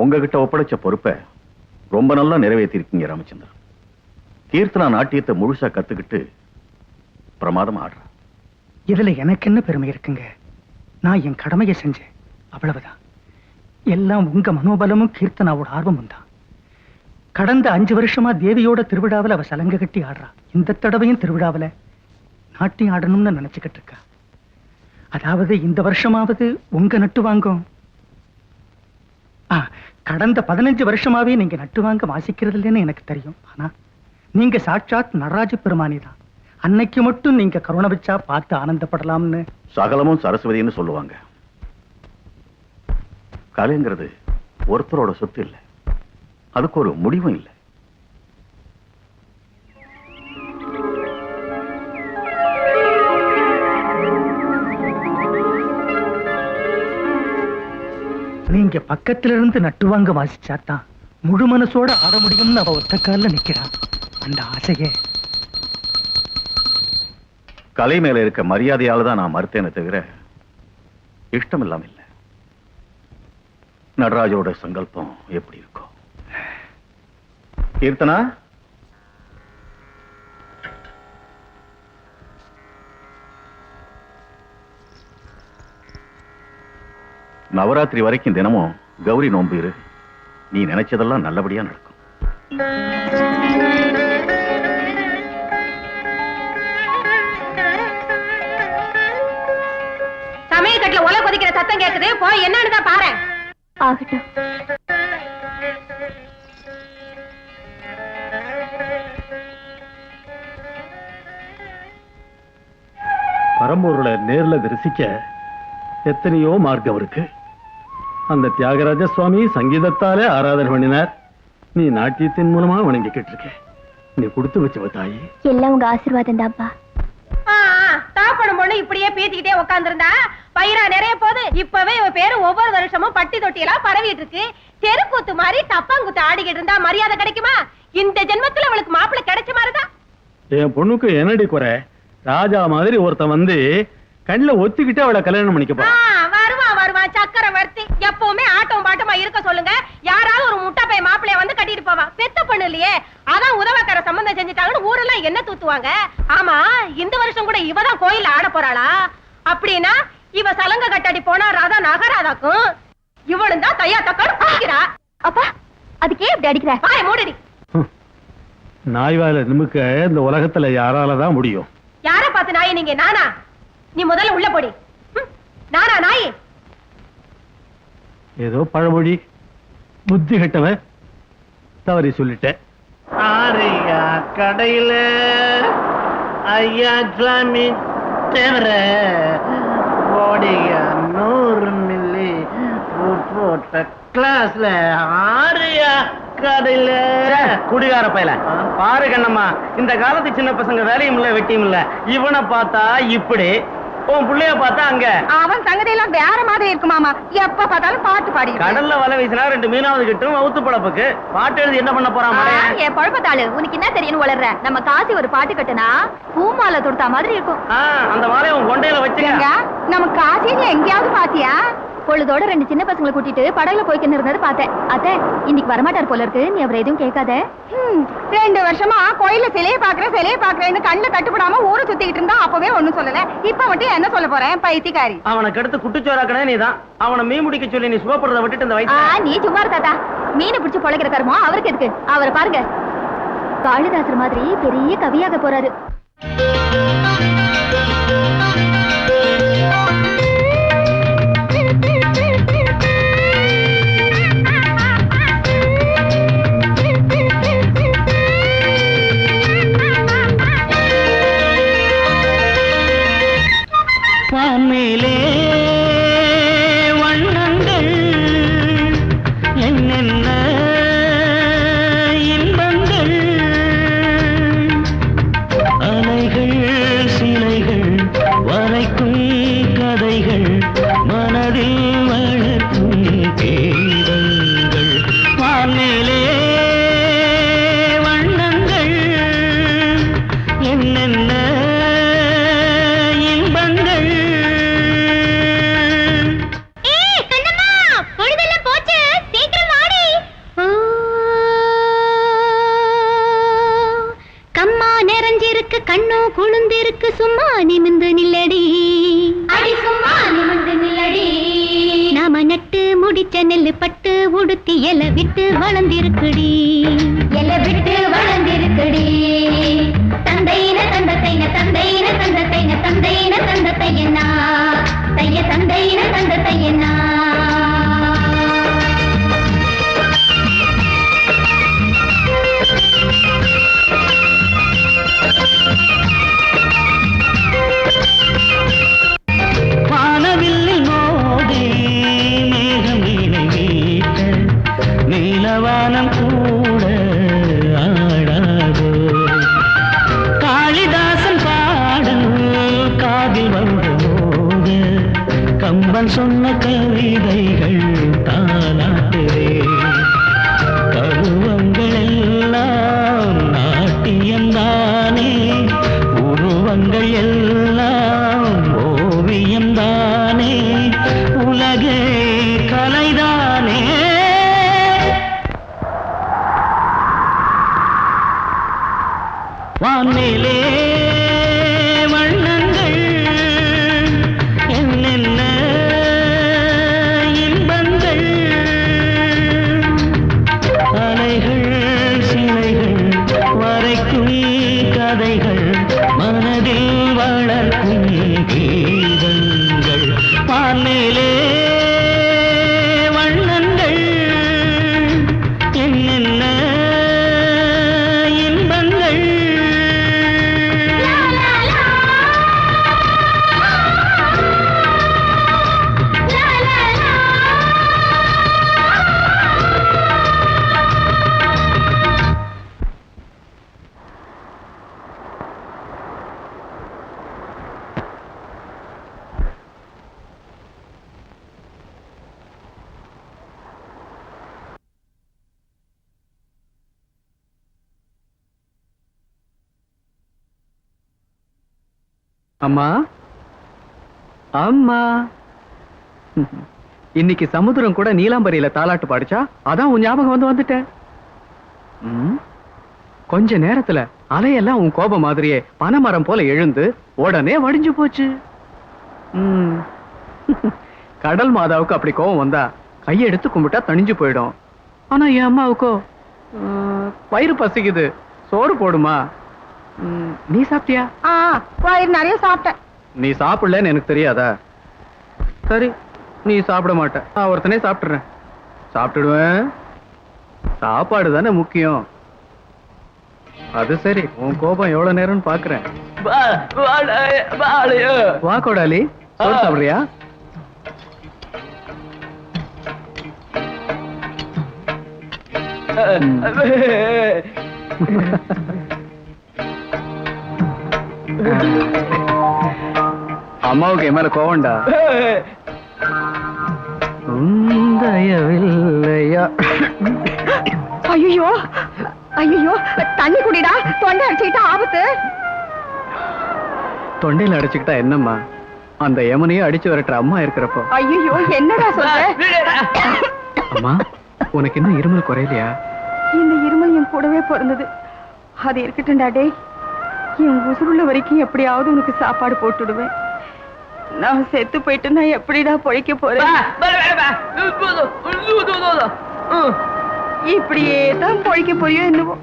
உங்ககிட்ட ஒப்படைச்ச பொறுப்பை ரொம்ப நல்லா நிறைவேற்றிருக்கீங்க ராமச்சந்திரன். கீர்த்தனா நாட்டியத்தை முழுசா கத்துக்கிட்டு பிரமாதம் ஆடுற. இதுல எனக்கு என்ன பெருமை இருக்குங்க? நான் என் கடமையை செஞ்சேன், அவ்வளவுதான். எல்லாம் உங்க மனோபலமும் கீர்த்தனாவோட ஆர்வமும் தான். கடந்த 5 வருஷமா தேவியோட திருவிழாவில் அவ சலங்க கட்டி ஆடுறா. இந்த தடவையும் திருவிழாவில் நாட்டியம் ஆடணும்னு நினைச்சுக்கிட்டு இருக்கா. அதாவது இந்த வருஷமாவது உங்க நட்டு வாங்கும். கடந்த 15 வருஷமாவே நீங்க நட்டு வாங்க வாசிக்கிறது இல்லைன்னு எனக்கு தெரியும். ஆனா நீங்க சாட்சாத் நடராஜ பெருமானி தான். அன்னைக்கு மட்டும் நீங்க கருணை வச்சா பார்த்து ஆனந்தப்படலாம்னு. சகலமும் சரஸ்வதினு சொல்லுவாங்க. கலைங்கிறது ஒருத்தரோட சொத்து இல்லை, அதுக்கு ஒரு முடிவும் இல்லை. நீங்க பக்கத்துல இருந்து நட்டுவாங்க வாசிச்சாதான் முழு மனசோட ஆட முடியும்னு அவ ஒத்த கால நிக்கிறான். அந்த ஆசையே கலை மேல இருக்க மரியாதையால தான் நான் மறுத்தேனே தவிர இஷ்டம் இல்லாம இல்லை. நடராஜோட சங்கல்பம் எப்படி இருக்கும்? கீர்த்தனா, நவராத்திரி வரைக்கும் தினமும் கௌரி நோன்பு இரு. நீ நினைச்சதெல்லாம் நல்லபடியா நடக்கும். சமையல் கட்டுல ஒலை கொதிக்கிற சத்தம் கேக்குது, போய் என்னன்னு தான் பாரு. ஆகட்டும். பரம்பொருளை நேர்ல தரிசிக்க எத்தனையோ மார்க்கம் இருக்கு. அந்த தியாகராஜ சுவாமி சங்கீதத்தாலே ஆராதனை பண்ணினார். நீ நாட்டியத்தின் மூலமா வணங்கிக்கிட்டு இருக்க. நீ கொடுத்து வச்ச தாயி. எல்லாம் உங்க ஆசீர்வாதம் தான்ப்பா. தாப்படும் பொண்ணு இப்படியே பேசிக்கிட்டே உட்கார்ந்திருந்தா பயிரா நிறைய போது. இப்பவே இவ பேரு ஒவ்வொரு வருஷமும் பட்டி தொட்டியெல்லாம் பரவிட்டு இருக்கு. தெருக்கூத்து மாதிரி டப்பாங்குத்து ஆடிக்கிட்டு இருந்தா மரியாதை கிடைக்குமா? இந்த ஜென்மத்துல அவளுக்கு மாப்பிள்ளை கிடைச்ச மாதிரிதான். என் பொண்ணுக்கு என்னடி குறை? ராஜா மாதிரி ஒருத்தன் வந்து கண்ணில் ஒத்திக்கிட்டு அவளை கல்யாணம் பண்ணிக்க வருவான் சக்கரவர்த்தி. எப்பவுமே ஆட்டம் பாட்டமா இருக்க சொல்லுங்க. யாராவது ஒரு முட்டை பை மாப்பிளைய வந்து கட்டிட்டு போவான். பெத்த பொண்ணு இல்லையே, அதான் உதவக்கார சம்பந்தம் செஞ்சுட்டாங்கன்னு ஊரெல்லாம் என்ன தூத்துவாங்க. ஆமா, இந்த வருஷம் கூட இவதான் கோயில்ல ஆட போறாளா? அப்படின்னா இவ சலங்க கட்டாடி போனா ராதா நகராதாக்கும். இவளும் தான் தையா தக்காடு பாக்கிறா. அப்பா, அதுக்கே இப்படி அடிக்கிற? வாய மூடுடி. நாய்வாயில நிமிக்க இந்த உலகத்துல யாராலதான் முடியும்? யார பார்த்து நாய் நீங்க? நானா? நீ முதல்ல உள்ள போடி. நானா நாய்? ஏதோ பழமொழி, புத்தி கட்டவன் தவறி சொல்லிட்டேன். ஆரியா கடையில ஐயா சுவாமி தேவர ஓடியா 100 மில்லி போட்ட கிளாஸ்ல ஆரியா கடையில. குடிகார பையல பாரு கண்ணம்மா, இந்த காலத்து சின்ன பசங்க வேலையும் இல்ல வெட்டியும் இல்ல. இவனை பார்த்தா இப்படி, உன் புள்ளைய பார்த்தா அங்க. அவன் சங்கதியெல்லாம் வேற மாதிரி இருக்குமாமா. எப்ப பார்த்தாலும் பாட்டு பாடி. கடல்ல வலை வீசினா 2 மீனாவது கிட்டும் அவுத்து பழப்புக்கு. பாட்டு எழுதி என்ன பண்ண போறான்? என் பழப்பத்தாளு, உனக்கு என்ன தெரியும் வளர்ற? நம்ம காசி ஒரு பாட்டு கட்டுனா பூமாலை தொடுத்தா மாதிரி இருக்கும். அந்த மாலையை உன் கொண்டையில வச்சுங்க. நம்ம காசின்னு எங்கேயாவது பாத்தியா? பொழுதோட 2 சின்ன பசங்களை கூட்டிட்டு படகுல போய்க்கின்னு இருந்தது பார்த்தேன். அத்தை, இன்னைக்கு வரமாட்டார் போல இருக்கு. நீ அவர் எதுவும் கேட்காத. 2 வருஷமா கோயில சிலையை பாக்குறேன்னு கண்ணுல கட்டுப்படாம ஊரை சுத்திக்கிட்டு இருந்தா அப்பவே ஒண்ணும் சொல்லல. இப்ப மட்டும் என்ன சொல்ல போறேன்? பைத்தியக்காரி. அவனை கெடுத்து குட்டுச்சோறாக்கனே நீதான். அவனை மீன் முடிக்க சொல்லி நீ சுகப்படுறத விட்டுட்டு இந்த வயசு. நீ சும்மா தாத்தா. மீனை பிடிச்சு பொழைக்கிற கருமோ அவருக்கு எதுக்கு? அவரை பாருங்க. காளிதாசர் மாதிரி பெரிய கவியாக போறாரு. வான்மேலே வண்ணங்கள் என்னென்ன இன்பங்கள், அலைகள் சிலைகள் வரைக்கும் கதைகள் மனதில் வளர்க்கும் கீதங்கள். வான்மேலே வண்ணங்கள் என்னென்ன இன்பங்கள். கண்ணோ குளுந்திருக்கு, சும்மா நிமிந்து நில்லடி, அடி சும்மா நிமிந்து நில்லடி. நாம நட்டு முடிச்ச நெல்லு பட்டு உடுத்தி எல விட்டு வளர்ந்திருக்குடி, எல விட்டு வளர்ந்திருக்குடி. தந்தையின தந்தத்தைன தந்தையின தந்தத்தைன தந்தையின தந்தத்தையனா தைய தந்தையின தந்தத்தையனா. வானவில்லில் மோதி மேகம் இணை வீட்ட நீலவானம் கூட ஆடாதோ. காளிதாசன் பாடல் காதில் வந்து போத கம்பன் சொன்ன கவிதைகள் தானாட்டுவே. கருவங்கள் எல்லாம் நாட்டியம்தானே, உருவங்கள் எல்லாம் ஓவியம்தானே, உலகே கலைதானே. வான்மேலே வண்ணங்கள் என்னென்ன இன்பங்கள், அலைகள் சிலைகள் வரைக்கும் கதைகள் மனதில் வளர்க்கும் கீதங்கள். வான்மேலே வண்ணங்கள் என்னென்ன இன்பங்கள். அம்மா அம்மா, இன்னைக்கு சமுத்திரம் கூட நீலாம்பரியில தாலாட்டு பாடிச்சா, அதான் உன் ஞாபகம் வந்துட்டேன். கொஞ்ச நேரத்துல அலையெல்லாம் உன் கோபம் மாதிரியே பனைமரம் போல எழுந்து உடனே வடிஞ்சு போச்சு. கடல் மாதாவுக்கு அப்படி கோபம் வந்தா கையெடுத்து கும்பிட்டா தணிஞ்சு போயிடும். ஆனா என் அம்மாவுக்கோ வயிறு பசிக்குது, சோறு போடுமா. நீ சாப்பிட்டியா? வயிறு நிறைய சாப்பிட்டேன். நீ சாப்பிடலன்னு எனக்கு தெரியாதா? சரி, நீ சாப்பிட மாட்ட, நான் ஒருத்தனே சாப்பிட்டுறேன். சாப்பிட்டுடுவேன், சாப்பாடு தானே முக்கியம். அது சரி, உன் கோபம் எவ்வளவு நேரம்னு பாக்குறேன். வா கோடாலி, சோறு சாப்பிடுறியா? அம்மாவுக்கு என் மேல கோவம்டா. தயவில்லையா? ஐயோ ஐயோ, தண்ணி குடிடா, தொண்டை அடிச்சுக்கிட்டா ஆபத்து. தொண்டையில அடிச்சுக்கிட்டா என்னம்மா, அந்த யமனையே அடிச்சு வரட்டுற அம்மா இருக்கிறப்போ. ஐயோ, என்னடா சொல்ற? அம்மா, உனக்கு இன்னும் இருமல் குறையலையா? இந்த இருமல் என் கூடவே பிறந்தது. அது இருக்கட்டும்டா டேய், என் உசுருள்ள வரைக்கும் எப்படியாவது உனக்கு சாப்பாடு போட்டுடுவேன். நான் செத்து போயிட்டு நான் எப்படிடா பொழைக்க போறேன்? இப்படியே தான் பொழைக்க போறியோ என்னவோ.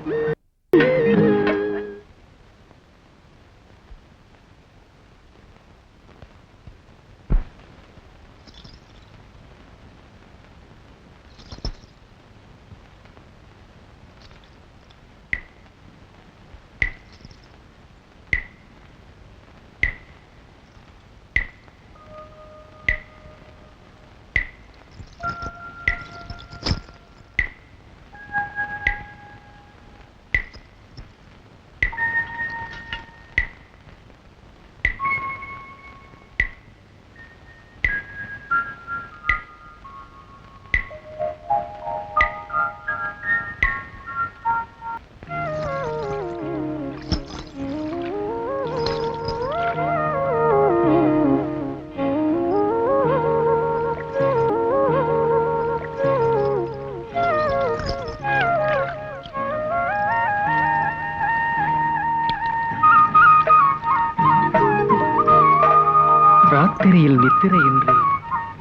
ராத்திரியில் நித்திரையின்றி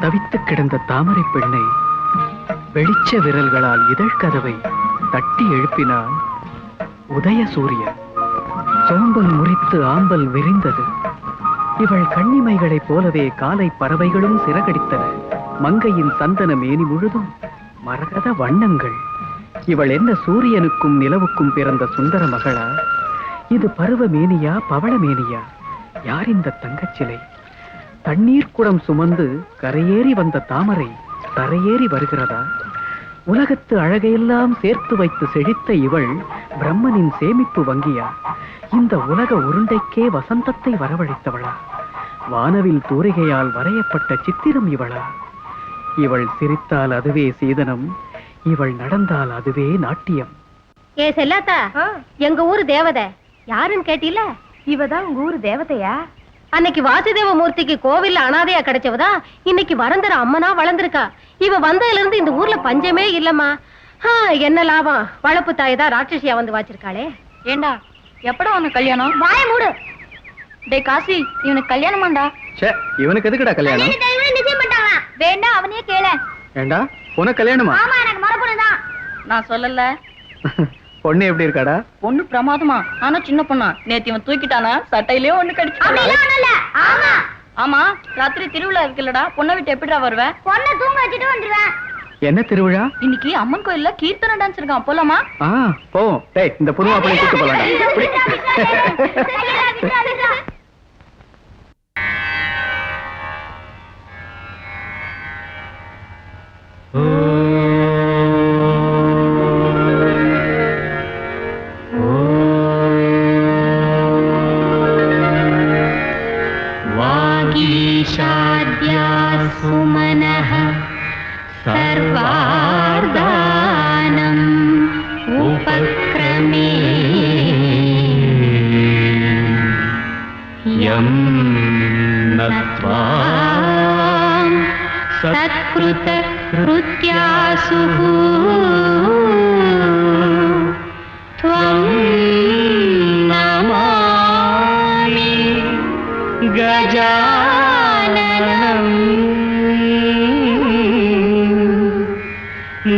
தவித்துக் கிடந்த தாமரை பெண்ணை வெளிச்ச விரல்களால் இதழ்கதவை தட்டி எழுப்பினான் உதய சூரியன். சோம்பல் முறித்து ஆம்பல் விரிந்தது. இவள் கண்ணிமைகளைப் போலவே காலை பறவைகளும் சிறகடித்தன. மங்கையின் சந்தன மேனி முழுதும் மரகத வண்ணங்கள். இவள் என்ன சூரியனுக்கும் நிலவுக்கும் பிறந்த சுந்தர மகளா? இது பருவ மேனியா பவள மேனியா? யார் இந்த தங்கச்சிலை? தண்ணீர் குடம் சுமந்து கரையேறி வந்த தாமரை தரையேறி வருகிறதா? உலகத்து அழகையெல்லாம் சேர்த்து வைத்து செழித்த இவள் பிரம்மனின் சேமிப்பு வங்கியா? இந்த உலக உருண்டைக்கே வசந்தத்தை வரவழைத்தவளா? வானவில் தூரிகையால் வரையப்பட்ட சித்திரம் இவளா? இவள் சிரித்தால் அதுவே சீதனம், இவள் நடந்தால் அதுவே நாட்டியம். ஏ செல்லாத்தா, எங்க ஊரு தேவதை யாருன்னு கேட்டீல? இவதான் உங்க ஊரு தேவதையா? அன்னைக்கு வாசுதேவ மூர்த்திக்கு கோவில்ல அனாதையா கிடைச்சவதா இன்னைக்கு வரந்தர அம்மனா வளர்ந்திருக்கா. இவ வந்ததுல இருந்து இந்த ஊர்ல பஞ்சமே இல்லம்மா. என்ன லாபம்? வளப்பு தாய் தான் ராட்சசியா வந்து வாச்சிருக்காளே. ஏண்டா எப்படா உனக்கு கல்யாணம்? வாய மூடு. டே காசி, இவனுக்கு கல்யாணமாண்டா? இவனுக்கு எதுக்குடா கல்யாணம்? நிச்சயம் பண்ணாங்க. வேண்டா, அவனையே கேள. ஏண்டா உனக்கு கல்யாணமா? ஆமா, எனக்கு மரபுதான். நான் சொல்லல. பொண்ணு எப்படி இருக்காடா? பொண்ணு பிரமாதமா, ஆனா சின்ன பொண்ணா. நேத்து இவன் தூக்கிட்டானா, சட்டையிலே ஒண்ணு கடிச்சு. ஆமா, ராத்திரி திருவிழா இருக்குல்லடா, பொண்ணை விட்டு எப்படிடா வருவ? பொண்ணை தூங்க வச்சுட்டு வந்துருவேன். என்ன திருவிழா? இன்னைக்கு அம்மன் கோயில்ல கீர்த்தனை டான்ஸ் இருக்கான், போலாமா? போவோம். டேய், இந்த புது மாப்பிள்ளையை கூட்டு போலாம். सुमनः सर्वार्धानम् उपक्रमे यं नत्वा सत्कृतकृत्यासुः त्वं नमामि गजाननम्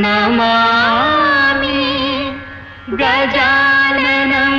नमामि गजाननम्.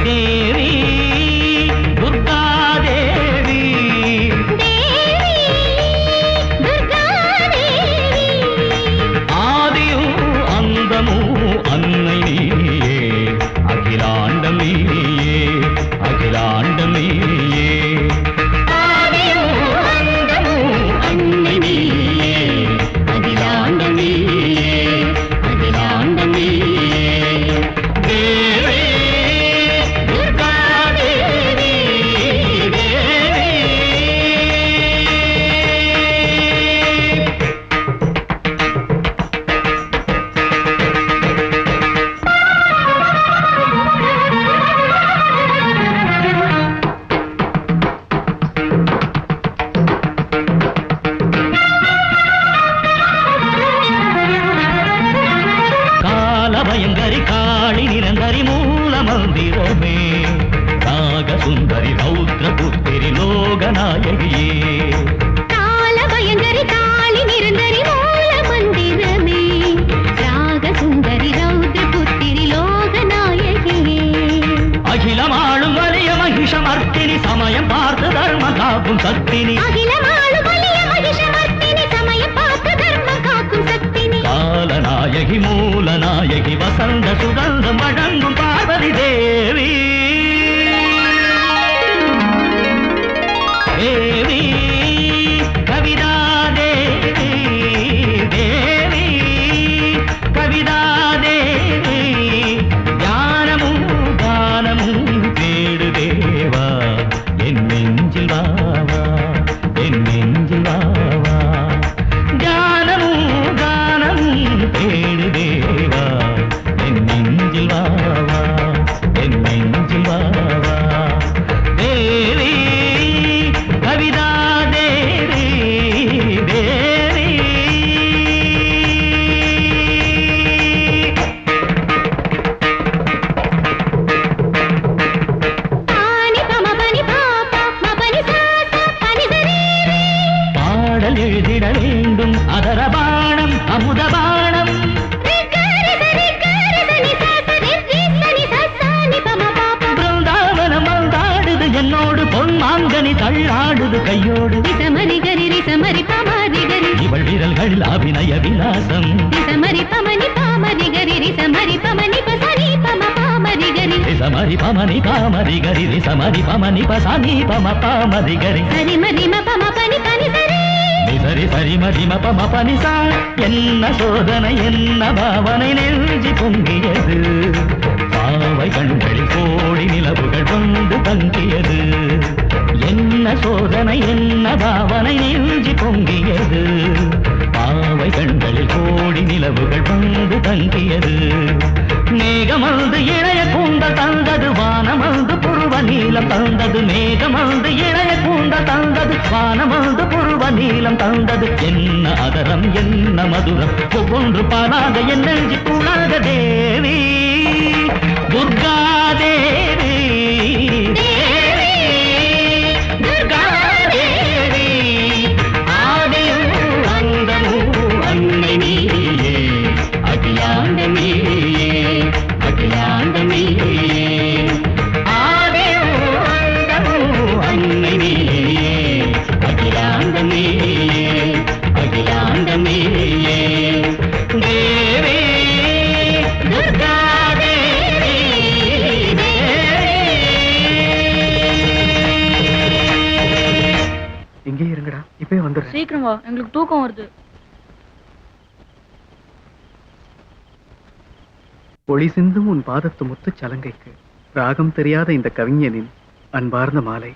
देवी दुर्गा देवी மந்திரமே நாக சுந்தரி ரௌத்ர புத்திரி லோகநாயகியே கால பயங்கரி காளி நிரந்தரி மூல மந்திரமே ராக சுந்தரி ரௌத்ர புத்திரி லோகநாயகியே அகிலமாளும் வலிய மகிஷமர்த்தினி சமயம் பார்த்து தர்ம காக்கும் சக்தினி அகிலமாளும் வலிய மகிஷமர்த்தினி சமயம் பார்த்து தர்ம காக்கும் சக்தினி காலநாயகி மூலநாயகி வசந்த சுகந்தம் வழங்கும் பார்வதி தேவி தேவி கவிதா தேவி தேவி கவிதா தேவி ஞானமும் கானமும் தேடு தேவா என் நெஞ்சில் வாவா என் நெஞ்சில் வாவா ஞானமும் கானமும் தேடு தேவா என் நெஞ்சில் வாவா என் நெஞ்சில் வாவா தேவி கவிதா தேவி தேவி பானி பம பனி பாபா மபனி சாசா பனி சரீரே பாடல் எழுதிட வேண்டும் அதர பாணம் அமுத பாணம் ரிகரி சனி சாசா ரிரி சனி சாசா நி பம பாபா பிருந்தாவனம் வந்தாடுது என்னோடு பொன் மாங்கனி தள்ளாடுது கையோடு ரிசமரி கரி ரிசமரி பமரி கரி இவள் விரல்களில் அபிநய விலாசம் ரிசமரி பமனி பாமரி கரி ரிசமரி பமனி பசனி பம பாமரி கரி ரிசமரி பமனி பாமரி கரி ரிசமரி பமனி பசனி பம பாமரி கரி சரி மரி ம பம பனி பனி சரி சரி சரி மதிம பம பனிசா என்ன சோதனை என்ன பாவனை நெஞ்சி பொங்கியது பாவை கண்களில் கோடி நிலவுகள் வந்து தங்கியது என்ன சோதனை என்ன பாவனை நெஞ்சி பொங்கியது பாவை கண்களில் கோடி நிலவுகள் வந்து தங்கியது மேகமந்து இளைய கூந்தல் தந்தது வானமந்து புருவ நீளம் தந்தது மேகமந்து இளைய கூந்தல் தந்தது வானமந்து புருவ நீளம் தந்தது என்ன அதரம் என்ன மதுரம் ஒவ்வொன்று பாராத என் நெஞ்சு கூடாத தேவி துர்கா தேவி தேவி துர்கா தேவி ஆதியும் அந்தமும் அன்னை நீயே அகிலாண்ட நீயே அகிலாண்ட நீயே ஆதியும் அந்தமும் அன்னை நீயே அகிலாண்ட நீயே அகிலாண்ட நீயே தேவி துர்கா தேவி இங்கே இருங்கடா இப்பவே வந்துடுறேன். சீக்கிரம் வா எங்களுக்கு தூக்கம் வருது ஒளி சிந்தும் உன் பாதத்து முத்து சலங்கைக்கு ராகம் தெரியாத இந்த கவிஞனின் அன்பார்ந்த மாலை.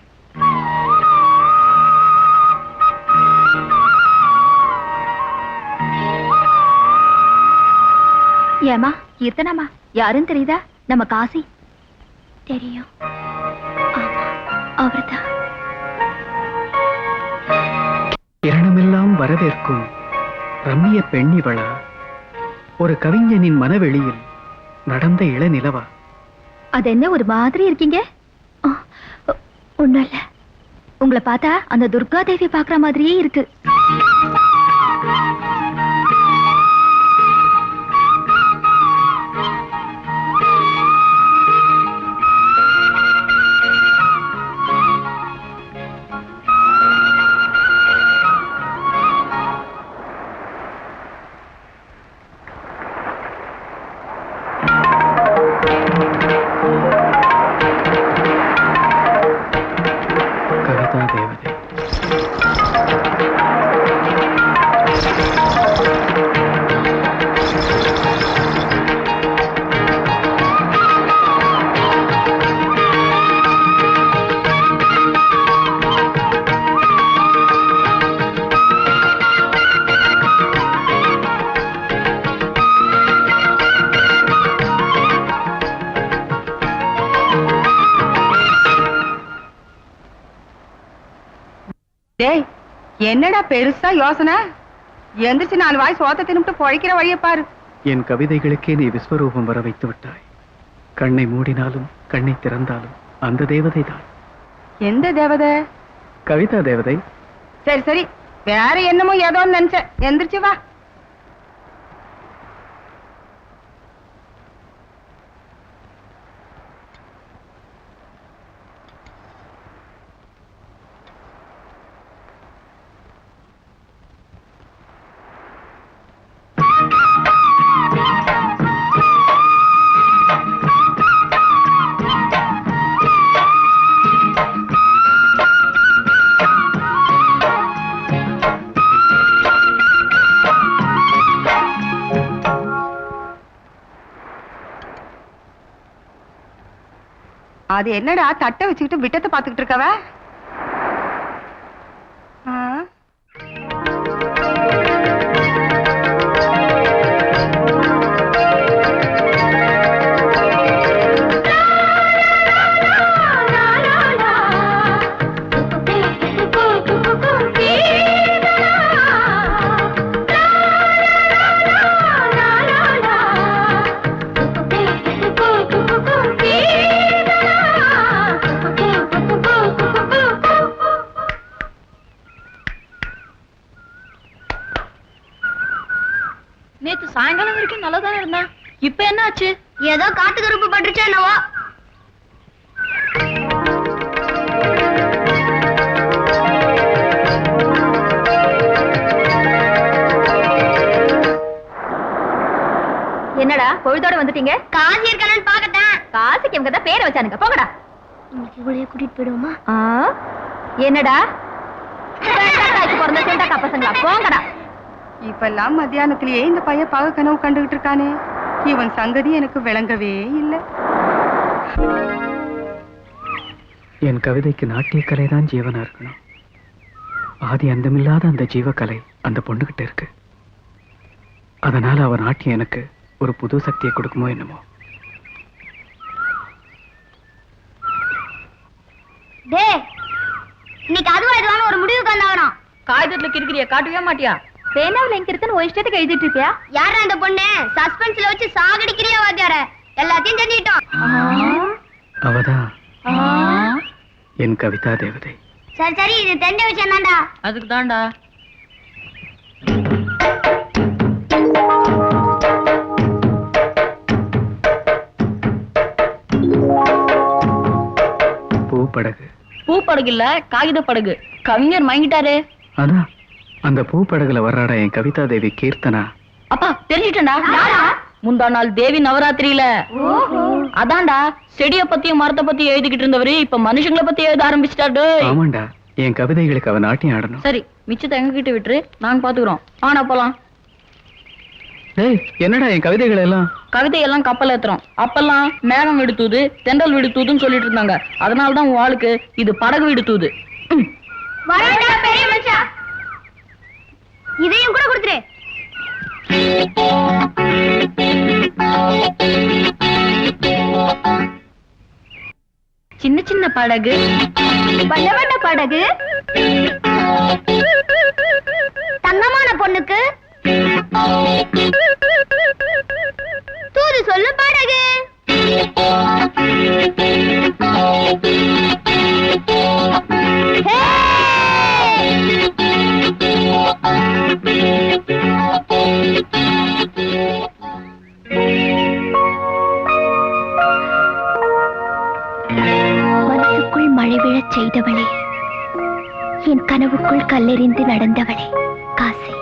ஏமா கீர்த்தனாமா யாருன்னு தெரியுதா? நம்ம காசி. தெரியும். ஆமா அவர்தான். கிரணமெல்லாம் வரவேற்கும் ரம்மிய பெண்ணிவளா, ஒரு கவிஞனின் மனவெளியில் நடந்த இளநிலவா? அது என்ன ஒரு மாதிரி இருக்கீங்க? ஒண்ணும் இல்ல, உங்களை பார்த்தா அந்த துர்கா தேவி பாக்குற மாதிரியே இருக்கு. கவிதா தேவதை. டேய் என்னடா பெருசா யோசனை? எந்திரிச்சு 4 வாய் சோத்த தின்னுட்டு பொழைக்கிற வழிய பாரு. என் கவிதைகளுக்கே நீ விஸ்வரூபம் வர வைத்து விட்டாய். கண்ணை மூடினாலும் கண்ணை திறந்தாலும் அந்த தேவதை தான். எந்த தேவதை? கவிதா தேவதை. சரி சரி, வேற என்னமோ ஏதோன்னு நினைச்சேன். எந்திரிச்சு வா. அது என்னடா தட்டை வச்சுக்கிட்டு விட்டத்தை பாத்துக்கிட்டு இருக்கவ? நேத்து சாயங்காலம் வரைக்கும் நல்லதானே இருந்தா, இப்ப என்ன ஆச்சு? ஏதோ காட்டு கருப்பு பட்டுச்சா என்னவோ. என்னடா பொழுதோட வந்துட்டீங்க? காசி இருக்கானு பாக்கட்டேன். காசிக்கு இவங்க தான் பேரை வச்சானுங்க. போங்கடா. இன்னைக்கு இவளையே கூட்டிட்டு போயிடுவோமா? என்னடா பிறந்த செண்டாக்கா பசங்களா? போங்கடா. இப்பெல்லாம் மத்தியானத்திலேயே இந்த பையன் பாக கனவு கண்டுகிட்டு இருக்கானே, இவன் சங்கதி எனக்கு விளங்கவே இல்லை. என் கவிதைக்கு நாட்டிய கலை தான் ஜீவனா இருக்கணும். ஆதி அந்தமில்லாத அந்த ஜீவக்கலை அந்த பொண்ணுகிட்ட இருக்கு. அதனால அவ நாட்டியம் எனக்கு ஒரு புது சக்தியை கொடுக்குமோ என்னமோ. இன்னைக்கு அதுவா இதுவான ஒரு முடிவுக்கு வந்தாகணும். காகிதத்துல கிறுக்கிறிய காட்டவே மாட்டியா? பேனாவில் எங்க இருக்குன்னு ஒரு இஷ்டத்துக்கு எழுதிட்டு இருக்கியா? யாரா அந்த பொண்ணு? சஸ்பென்ஸ்ல வச்சு சாகடிக்கிறியா வாத்தியார? எல்லாத்தையும் தெரிஞ்சுக்கிட்டோம். அவதான் என் கவிதா தேவதை. சரி சரி, இது தெரிஞ்ச விஷயம் தான்டா. அதுக்கு தான்டா. பூப்படகு. பூப்படகு இல்ல, காகித படகு. கவிஞர் மயங்கிட்டாரு. அதான் அந்த பூப்படகுல வர்றாடா என் கவிதா தேவி கீர்த்தனா. அப்பா தெரிஞ்சிட்டா? முந்தா நாள் தேவி நவராத்திரியில. அதான்டா, செடிய பத்தியும் மரத்தை பத்தியும் எழுதிக்கிட்டு இருந்தவரு இப்ப மனுஷங்களை பத்தி எழுத ஆரம்பிச்சிட்டாரு. ஆமாண்டா, என் கவிதைகளுக்கு அவ நாட்டியம் ஆடணும். சரி, மிச்சத்தை எங்க கிட்ட விட்டுரு, நாங்க பாத்துக்கிறோம். ஆனா போலாம். ஏய், என்னடா என் கவிதைகள் எல்லாம்? கவிதையெல்லாம் கப்பல் ஏத்துறோம். அப்பெல்லாம் மேகம் விடுத்தூது, தென்றல் விடுத்தூதுன்னு சொல்லிட்டு இருந்தாங்க. அதனாலதான் உன் ஆளுக்கு இது படகு விடுத்தூது. வரேன்டா பெரிய மச்சான். இதையும் கூட கொடுத்துரு. சின்ன சின்ன படகு, வண்ண வண்ண படகு, தங்கமான பொண்ணுக்கு தூது சொல்லு படகு. மனசுக்குள் மழை விழச் செய்தவளே, என் கனவுக்குள் கல்லெறிந்து நடந்தவளே காசி.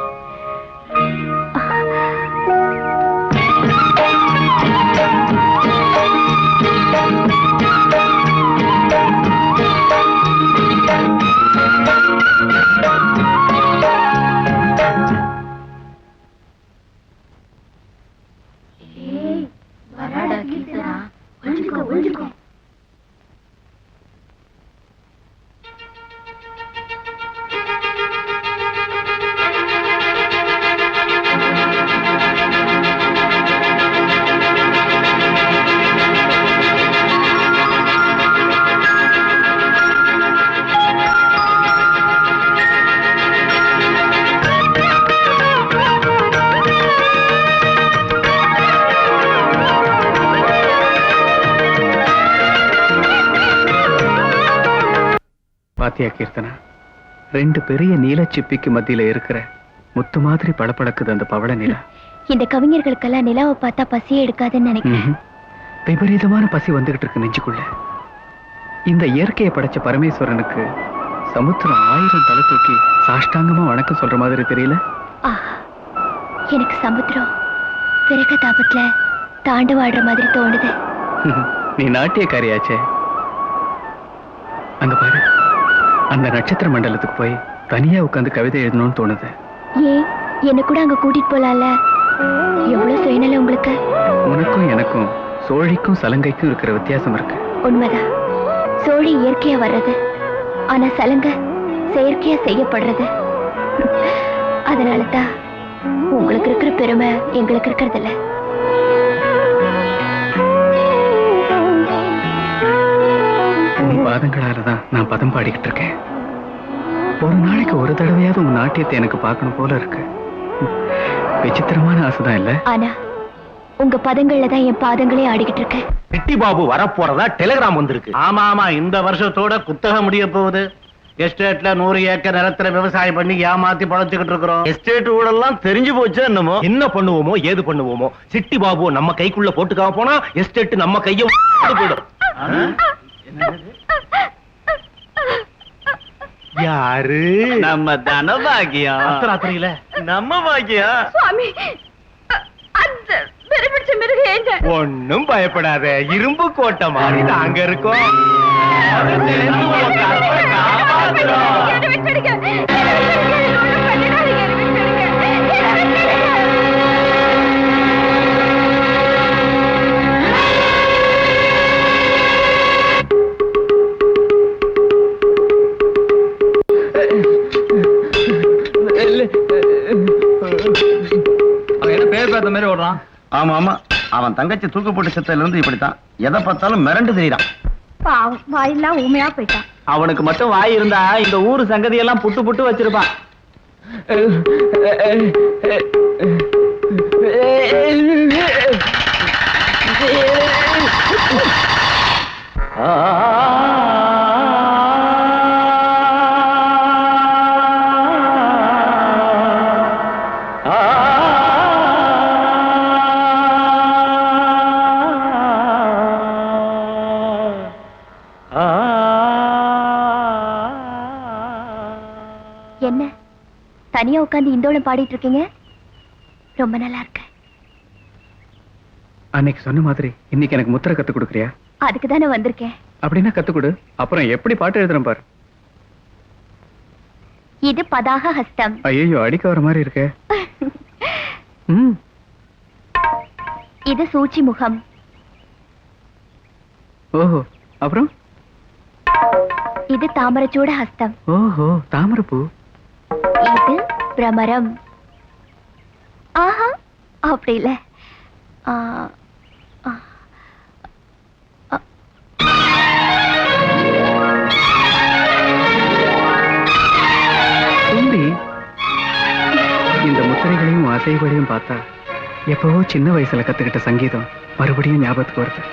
பாத்தியா கீர்த்தனா, 2 பெரிய நீலச்சிப்பிக்கு மத்தியில இருக்கிற முத்து மாதிரி பளபளக்குது அந்த பவள நிலா. இந்த கவிஞர்களுக்கெல்லாம் நிலாவை பார்த்தா பசியே எடுக்காதுன்னு நினைக்கிறேன். விபரீதமான பசி வந்துகிட்டு இருக்கு நெஞ்சுக்குள்ள. இந்த இயற்கையை படைச்ச பரமேஸ்வரனுக்கு சமுத்திரம் 1000 தலை தூக்கி சாஷ்டாங்கமா வணக்கம் சொல்ற மாதிரி தெரியல. ஆஹா, எனக்கு சமுத்திரம் விரக தாபத்துல தாண்டவாடுற மாதிரி தோணுது. நீ நாட்டியக்காரியாச்சே. அங்க பாரு, அந்த நட்சத்திர மண்டலத்துக்கு போய் தனியா உட்கார்ந்து கவிதை எழுதணும்னு தோணுது. ஏன் என்ன கூட அங்க கூட்டிட்டு போலாம்ல? எவ்வளவு சுயநலம் உங்களுக்கு. உனக்கும் எனக்கும் சோழிக்கும் சலங்கைக்கும் இருக்கிற வித்தியாசம் இருக்கு. உண்மைதான். சோழி இயற்கையா வர்றது, ஆனா சலங்க செயற்கையா செய்யப்படுறது. அதனாலதான் உங்களுக்கு இருக்கிற பெருமை எங்களுக்கு இருக்கிறது இல்ல. உன் பாதங்களாலதான் நான் பதம் பாடிக்கிட்டு இருக்கேன். ஒரு நாளைக்கு ஒரு தடவையாவது உன் நாட்டியத்தை எனக்கு பார்க்கணும் போல இருக்கு. விசித்திரமான ஆசைதான் இல்ல? ஆனா உங்க பதங்கள்ல தான் என் பாதங்களே ஆடிக்கிட்டு இருக்கு. சிட்டி பாபு வரப்போறதா டெலிகிராம் வந்திருக்கு. ஆமா ஆமா, இந்த வருஷத்தோட குத்தகை முடிய போகுது. எஸ்டேட்ல 100 ஏக்கர் நிலத்துல விவசாயம் பண்ணி ஏமாத்தி பழச்சுக்கிட்டு இருக்கிறோம். எஸ்டேட் ஊழல்லாம் தெரிஞ்சு போச்சு. என்னமோ என்ன பண்ணுவோமோ ஏது பண்ணுவோமோ, சிட்டி பாபு நம்ம கைக்குள்ள போட்டுக்காம போனா எஸ்டேட் நம்ம கைய போயிடும். யாரு? நம்ம தனபாகியம். அர்த்தராத்திரியில நம்ம பாகியம். சுவாமி, அந்த பெருமிச்ச மிருகேங்க. ஒண்ணும் பயப்படாத, இரும்பு கோட்டை மாதிரி நாங்க இருக்கோம். ஆமா ஆமா, அவன் தங்கச்சி தூக்கு போட்டு செத்ததுல இருந்து இப்படித்தான். எதை பார்த்தாலும் மிரண்டு தெரியுறான். பாவம், வாயெல்லாம் ஊமையா போயிட்டான். அவனுக்கு மட்டும் வாய் இருந்தா இந்த ஊரு சங்கதியெல்லாம் புட்டு புட்டு வச்சிருப்பான். என்ன தனியா உட்கார்ந்து இந்தோளம் பாடிட்டு இருக்கீங்க? ரொம்ப நல்லா இருக்கு. அன்னைக்கு சொன்ன மாதிரி இன்னைக்கு எனக்கு முத்திரை கத்து கொடுக்குறியா? அதுக்கு தானே வந்திருக்கேன். அப்படின்னா கத்து கொடு. அப்புறம் எப்படி பாட்டு எழுதுறேன் பாரு. இது பதாக ஹஸ்தம். ஐயோ, அடிக்க வர மாதிரி இருக்கு. இது சூச்சி முகம். ஓஹோ, அப்புறம் இது தாமரச்சூட ஹஸ்தம். ஓஹோ, தாமரப்பூ. இது பிரமரம். ஆஹா, அப்படி இல்ல. இந்த முத்திரைகளையும் அசைகளையும் பார்த்தா எப்பவோ சின்ன வயசுல கத்துக்கிட்ட சங்கீதம் மறுபடியும் ஞாபகத்துக்கு வருது.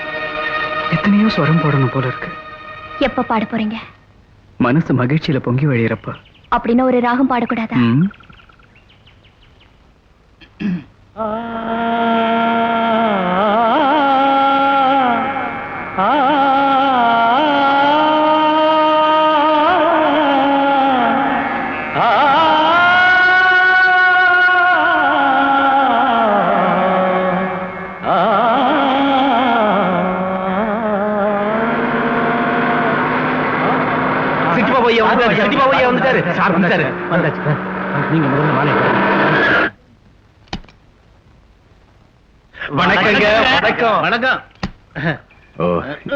எத்தனையோ ஸ்வரம் போடணும் போல இருக்கு. எப்ப பாட போறீங்க? மனசு மகிழ்ச்சியில பொங்கி வழியிறப்ப. அப்படின்னா ஒரு ராகம் பாடக்கூடாதா? நீங்க முதல்ல மாலை. வணக்கங்க. வணக்கம். வணக்கம்.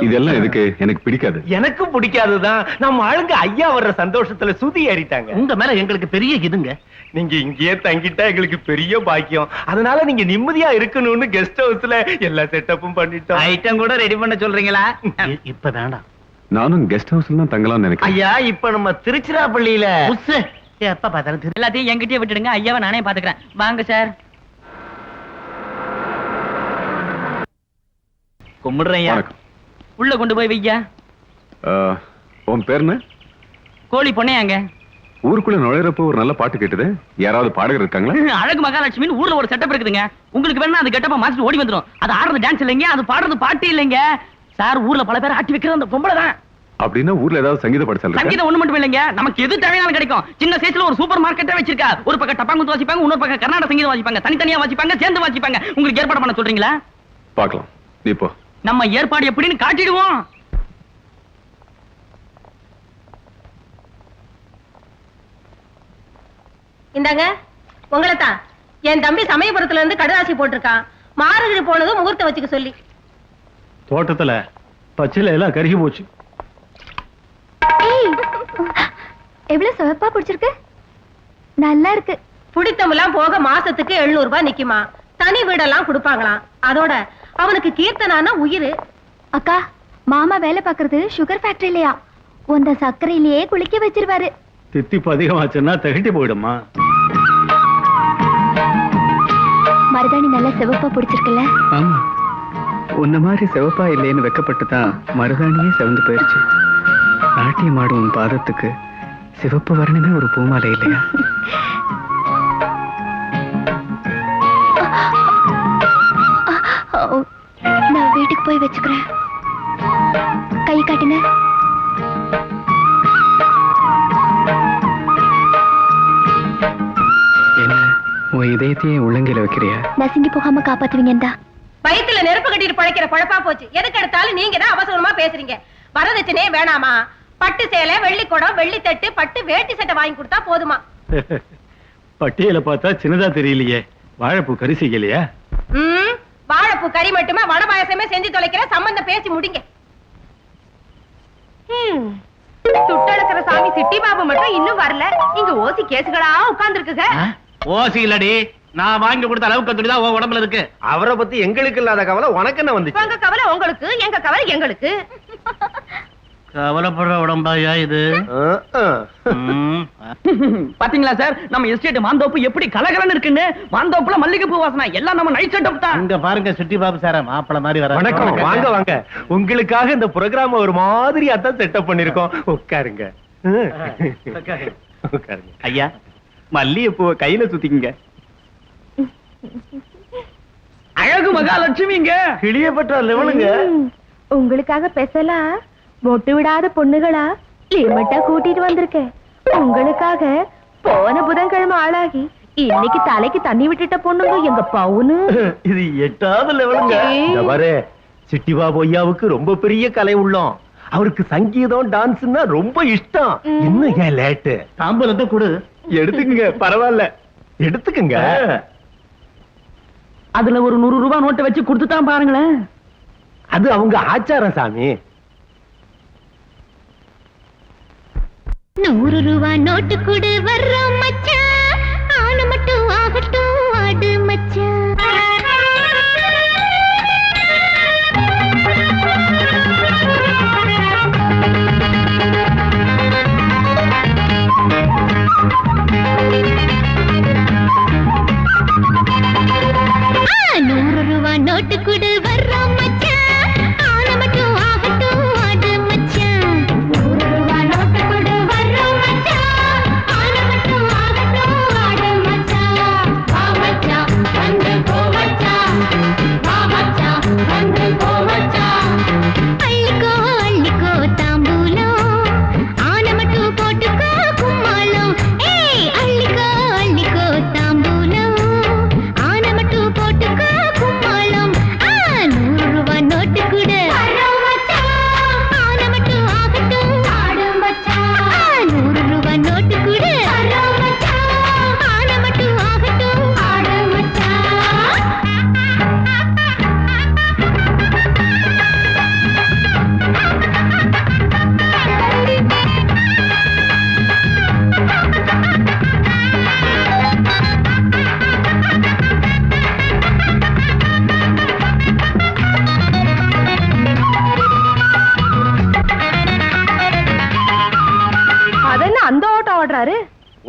இதெல்லாம் எதுக்கு? எனக்கு பிடிக்காது. எனக்கு பிடிக்காதுதான். நம்ம ஆளுங்க ஐயா வர்ற சந்தோஷத்துல சுதி ஏறிட்டாங்க. உங்க மேல எங்களுக்கு பெரிய இதுங்க. நீங்க இங்கேயே தங்கிட்டா எங்களுக்கு பெரிய பாக்கியம். அதனால நீங்க நிம்மதியா இருக்கணும்னு கெஸ்ட் ஹவுஸ்ல எல்லா செட்டப்பும் பண்ணிட்டோம். ஐட்டம் கூட ரெடி பண்ண சொல்றீங்களா? இப்ப வேண்டாம். நானும் கெஸ்ட் ஹவுஸ்ல தான் தங்கலாம்னு நினைக்கிறேன். ஐயா, இப்ப நம்ம திருச்சிராப்பள்ளியில எப்ப பார்த்தாலும் எல்லாத்தையும் என்கிட்டயே விட்டுடுங்க. ஐயாவை நானே பாத்துக்கிறேன். வாங்க சார். கும்பிடுறேன். உள்ள கொண்டு போய் வையா. உன் பேர் என்ன? கோழி பொண்ணையாங்க. ஊருக்குள்ள நுழையிறப்போ ஒரு நல்ல பாட்டு கேட்டது. யாராவது பாடகர் இருக்காங்களா? அழகு மகாலட்சுமின்னு ஊர்ல ஒரு செட்டப் இருக்குதுங்க. உங்களுக்கு வேணா அது கெட்டப்பா மாத்திட்டு ஓடி வந்துரும். அது ஆடுறது டான்ஸ் இல்லைங்க, அது பாடுறது பாட்டு இல்லைங்க. சார் ஊர்ல பல பேர் ஆட்டி வைக்கிறது அந்த பொம்பளை தான். அப்படின்னா ஊர்ல ஏதாவது சங்கீத பாடசாலை இருக்கா? சங்கீதம் ஒண்ணு மட்டும் இல்லைங்க, நமக்கு எது தேவையானாலும் கிடைக்கும். சின்ன சைஸ்ல ஒரு சூப்பர் மார்க்கெட்டே வச்சிருக்கா. ஒரு பக்கம் டப்பாங்குத்து வாசிப்பாங்க, இன்னொரு பக்கம் கர்நாடக சங்கீதம் வாசிப்பாங்க, தனித்தனியா வாசிப்பாங்க, சேர்ந்து வாசிப்பாங்க. உங்களுக்கு ஏற்பாடு பண்ண சொல்றீங்களா? பார்க்கலாம். நீ போ. நம்ம ஏற்பாடு எப்படின்னு காட்டிடுவோம். இந்தாங்க உங்களை தான் என் தம்பி சமயபுரத்துல இருந்து கடுதாசி போட்டிருக்கான். மாறுகிழி போனதும் முகூர்த்தம் வச்சுக்க சொல்லி. தோட்டத்துல பச்சில எல்லாம் கருகி போச்சு. எவ்வளவு சிவப்பா பிடிச்சிருக்கு, நல்லா இருக்கு. புடித்தமெல்லாம் போக மாசத்துக்கு 700 ரூபாய் நிக்குமா. தனி வீடெல்லாம் கொடுப்பாங்களாம். அதோட அவனுக்கு கீர்த்தனானா உயிர். அக்கா, மாமா வேலை பாக்குறது சுகர் ஃபேக்டரியிலயா, உந்த சர்க்கரையிலேயே குளிக்க வச்சிருவாரு. தித்திப்பு அதிகமாச்சுன்னா திகட்டி போயிடுமா. மருதாணி நல்லா சிவப்பா பிடிச்சிருக்குல்ல? ஆமா, உன்ன மாதிரி சிவப்பா இல்லைன்னு வெக்கப்பட்டு தான் மருதாணியே சிவந்து போயிருச்சு. நாட்டியம் ஆடும் உன் பாதத்துக்கு சிவப்பு வரணுமே ஒரு பூமாலை இல்லையா? நான் வீட்டுக்கு போய் வச்சுக்கிறேன். கை காட்டுங்க. என்ன உன் இதயத்தையே உள்ளங்கையில வைக்கிறியா? நசுங்கி போகாம காப்பாத்துவீங்க. வயித்துல நெருப்பு கட்டிட்டு பழைக்கிற பழப்பா போச்சு. எதுக்கு எடுத்தாலும் நீங்க தான் அவசரமா பேசுறீங்க. வரதட்சணையே வேணாமா? பட்டு சேலை, வெள்ளி குடம், வெள்ளி தட்டு, பட்டு வேட்டி சட்டை வாங்கி கொடுத்தா போதுமா? பட்டியல பார்த்தா சின்னதா தெரியலையே. வாழைப்பூ கறி செய்யலையா? வாழைப்பூ கறி மட்டுமே வட பாயசமே செஞ்சு தொலைக்கிற. சம்பந்தம் பேசி முடிங்க. துட்டெடுக்கிற சாமி சிட்டி பாபு மட்டும் இன்னும் வரல. இங்க ஓசி கேசுகளா உட்கார்ந்துருக்குங்க. ஓசி இல்லடி, நான் வாங்கி கொடுத்த அளவுக்கு துணிதான் உன் உடம்புல இருக்கு. அவரை பத்தி எங்களுக்கு இல்லாத கவலை உனக்கு என்ன வந்துச்சு? உங்க கவலை உங்களுக்கு, எங்க கவலை எங்களுக்கு. கவலைப்படுற உடம்பாயா இது? பாத்தீங்களா சார், நம்ம எஸ்டேட் மாந்தோப்பு எப்படி கலகலன்னு இருக்குன்னு. மாந்தோப்புல மல்லிகை பூ வாசனை எல்லாம் நம்ம நைட் செட்டப் தான். இங்க பாருங்க சிட்டி பாபு சார மாப்பிள மாதிரி வர. வணக்கம், வாங்க வாங்க. உங்களுக்காக இந்த புரோகிராம் ஒரு மாதிரியா தான் செட்டப் பண்ணிருக்கோம். உட்காருங்க உட்காருங்க. ஐயா, மல்லிகை பூவை கையில சுத்திக்குங்க. அழகு மகாலட்சுமிங்க. கிளியப்பட்ட லெவலுங்க. உங்களுக்காக பெசலா மொட்டு விடாத பொண்ணுகளா லிமிட்டா கூட்டிட்டு வந்திருக்கேன். உங்களுக்காக போன புதன்கிழமை ஆளாகி இன்னைக்கு தலைக்கு தண்ணி விட்டுட்ட பொண்ணுங்க எங்க பவுனு. இது 8வது லெவலுங்க. இந்த பாரு, சிட்டி பாபு ஐயாவுக்கு ரொம்ப பெரிய கலை உள்ளோம். அவருக்கு சங்கீதம் டான்ஸ்னா ரொம்ப இஷ்டம். இன்னும் ஏன் லேட்டு? தாம்பூலத்தை கொடு. எடுத்துக்கங்க, பரவாயில்ல எடுத்துக்கங்க. அதுல ஒரு 100 ரூபாய் நோட்டை வச்சு கொடுத்துட்டான் பாருங்களேன். அது அவங்க ஆச்சாரம் சாமி. 100 ரூபாய் நோட்டு கொடு வர்றோம் மச்சான். ஆன மட்டும் ஆகட்டும் ஆடு மச்சான். நோட்டு கொடு வர்றோம் மச்சான். ஆன மட்டும் ஆகட்டும் ஆடு மச்சான். 100 ரூபாய் நோட்டு கொடு வர்றோம் மச்சான். ஆன மட்டும் ஆகட்டும் ஆடு மச்சான். வா மச்சான் வந்து போ மச்சான். வா மச்சான் வந்து போ மச்சான். அள்ளிக்கோ அள்ளிக்கோ தாம்பூலம். ஆன மட்டும் போட்டுக்கோ கும்மாளம். ஏய் அள்ளிக்கோ அள்ளிக்கோ தாம்பூலம். ஆன மட்டும் போட்டுக்கோ கும்மாளம். 100 ரூபாய் நோட்டு கொடு வர்றோம் மச்சான். ஆன மட்டும் ஆகட்டும் ஆடு மச்சான். 100 ரூபாய் நோட்டு கொடு வர்றோம் மச்சான். ஆன மட்டும் ஆகட்டும் ஆடு மச்சான். அதென்ன அந்த ஓட்டம் ஓடுறாரு?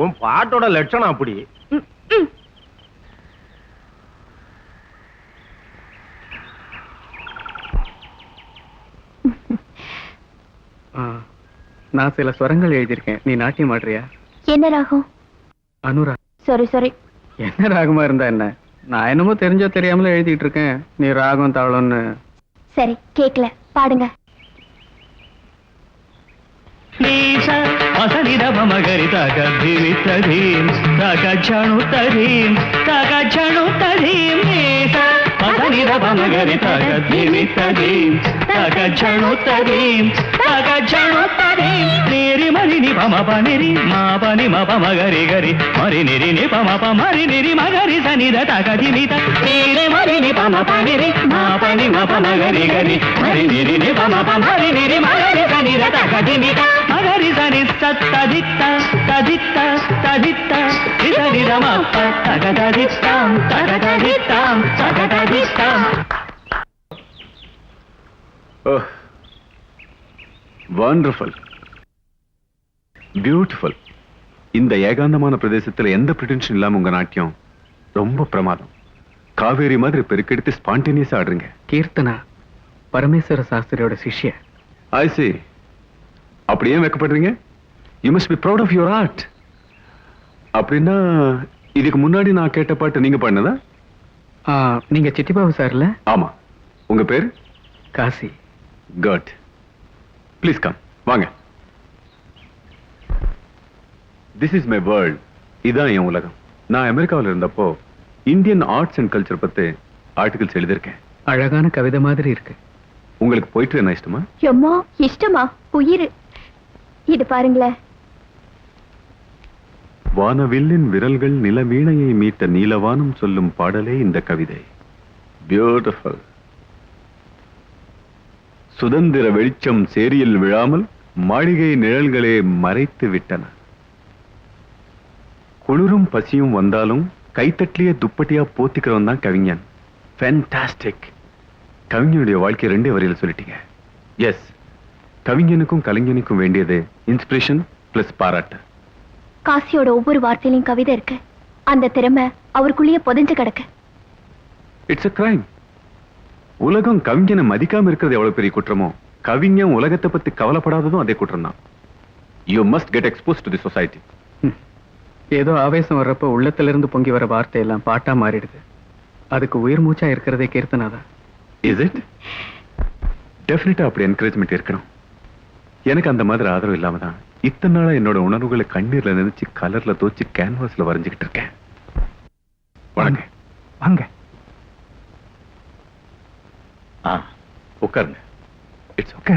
உன் பாட்டோட லட்சணம் அப்படி. நான் சில ஸ்வரங்கள் எழுதியிருக்கேன், நீ நாட்டியம் ஆடுறியா? என்ன ராகம்? அனுரா. சரி சரி. என்ன ராகமா இருந்தா என்ன, நான் என்னமோ தெரிஞ்சோ தெரியாமல எழுதிட்டு இருக்கேன், நீ ராகம் தாளம்னு. சரி கேக்கல, பாடுங்க. మసనిద మమగరి తగ ధిమి తధీం తగ ఛణు తధీం తగ ఛణు తధీం నీస మసనిద మమగరి తగ ధిమి తధీం తగ ఛణు తధీం తగ ఛణు తధీం నిరి మరి ని పమ పనిరి మా పని మ పమ గరి గరి మరి నిరి ని పమ ప మరి నిరి మగరి సనిద తగ ధిమి త నిరి మరి ని పమ పనిరి మా పని మ పమ గరి గరి మరి నిరి ని పమ ప మరి నిరి మగరి సనిద తగ ధిమి త మగరి సని తదిత్త తదిత్త తదిత్త ఇదరిదమప్ప తగదదిత్తాం తగదదిత్తాం తగదదిత్తాం. Wonderful, beautiful. இந்த ஏகாந்தமான பிரதேசத்துல எந்த பிரிட்டென்ஷன் இல்லாம உங்க நாட்டியம் ரொம்ப பிரமாதம். காவேரி மாதிரி பெருக்கெடுத்து ஸ்பான்டேனியஸா ஆடுறீங்க. கீர்த்தனா பரமேஸ்வர சாஸ்திரியோட சிஷ்ய. I see. அப்படியே வைக்கப்படுறீங்க? You must be proud of your art. அப்படின்னா இதுக்கு முன்னாடி நான் கேட்ட பாட்டு நீங்க பாடினதா? நீங்க சிட்டிபாபு சார்ல? ஆமா. உங்க பேர்? காசி. குட். ப்ளீஸ் கம், வாங்க. This is my world. இதான் என் உலகம். நான் அமெரிக்காவில் இருந்தப்போ இந்தியன் ஆர்ட்ஸ் அண்ட் கல்ச்சர் பத்தி ஆர்டிகல்ஸ் எழுதியிருக்கேன். அழகான கவிதை மாதிரி இருக்கு. உங்களுக்கு போயிட்டு என்ன இஷ்டமா? எம்மா இஷ்டமா? உயிர். இது பாருங்களேன். வானவில்லின் விரல்கள் நிலவீணையை மீட்ட நீலவானம் சொல்லும் பாடலே இந்த கவிதை. பியூட்டிஃபுல். சுதந்திர வெளிச்சம் சேரியில் விழாமல் மாளிகை நிழல்களே மறைத்து விட்டன. குளிரும் பசியும் வந்தாலும் கைத்தட்டிலேயே துப்பட்டியா போத்திக்கிறவன் தான் கவிஞன். ஃபேண்டாஸ்டிக். கவிஞனுடைய வாழ்க்கை 2 வரியில் சொல்லிட்டீங்க. எஸ், கவிஞனுக்கும் கலைஞனுக்கும் வேண்டியது இன்ஸ்பிரேஷன் பிளஸ் பாராட்டு. காசியோட ஒவ்வொரு வார்த்தையிலும் கவிதை இருக்கு. அந்த திறமை அவருக்குள்ளேயே புதைஞ்சு கிடக்கு. It's a crime. உலகம் கவிஞனை மதிக்காம இருக்கிறது எவ்வளவு பெரிய குற்றமோ, கவிஞன் உலகத்தை பத்தி கவலைப்படாததும் அதே குற்றம் தான். You must get expose to the society. ஏதோ ஆவேசம் வர்றப்ப உள்ளத்திலிருந்து பொங்கி வர வார்த்தை எல்லாம் பாட்டா மாறிடுது. அதுக்கு உயிர் மூச்சா இருக்கிறதே கீர்த்தனாதான். Is it? டெஃபினட்டா அப்படி என்கரேஜ்மெண்ட் இருக்கணும். எனக்கு அந்த மாதிரி ஆதரவு இல்லாம தான் இத்தனை நாளா என்னோட உணர்வுகளை கண்ணீர்ல நினைச்சு கலர்ல தோச்சு கேன்வாஸ்ல வரைஞ்சுக்கிட்டு இருக்கேன். வாங்க வாங்க. உட்காருங்க. It's okay.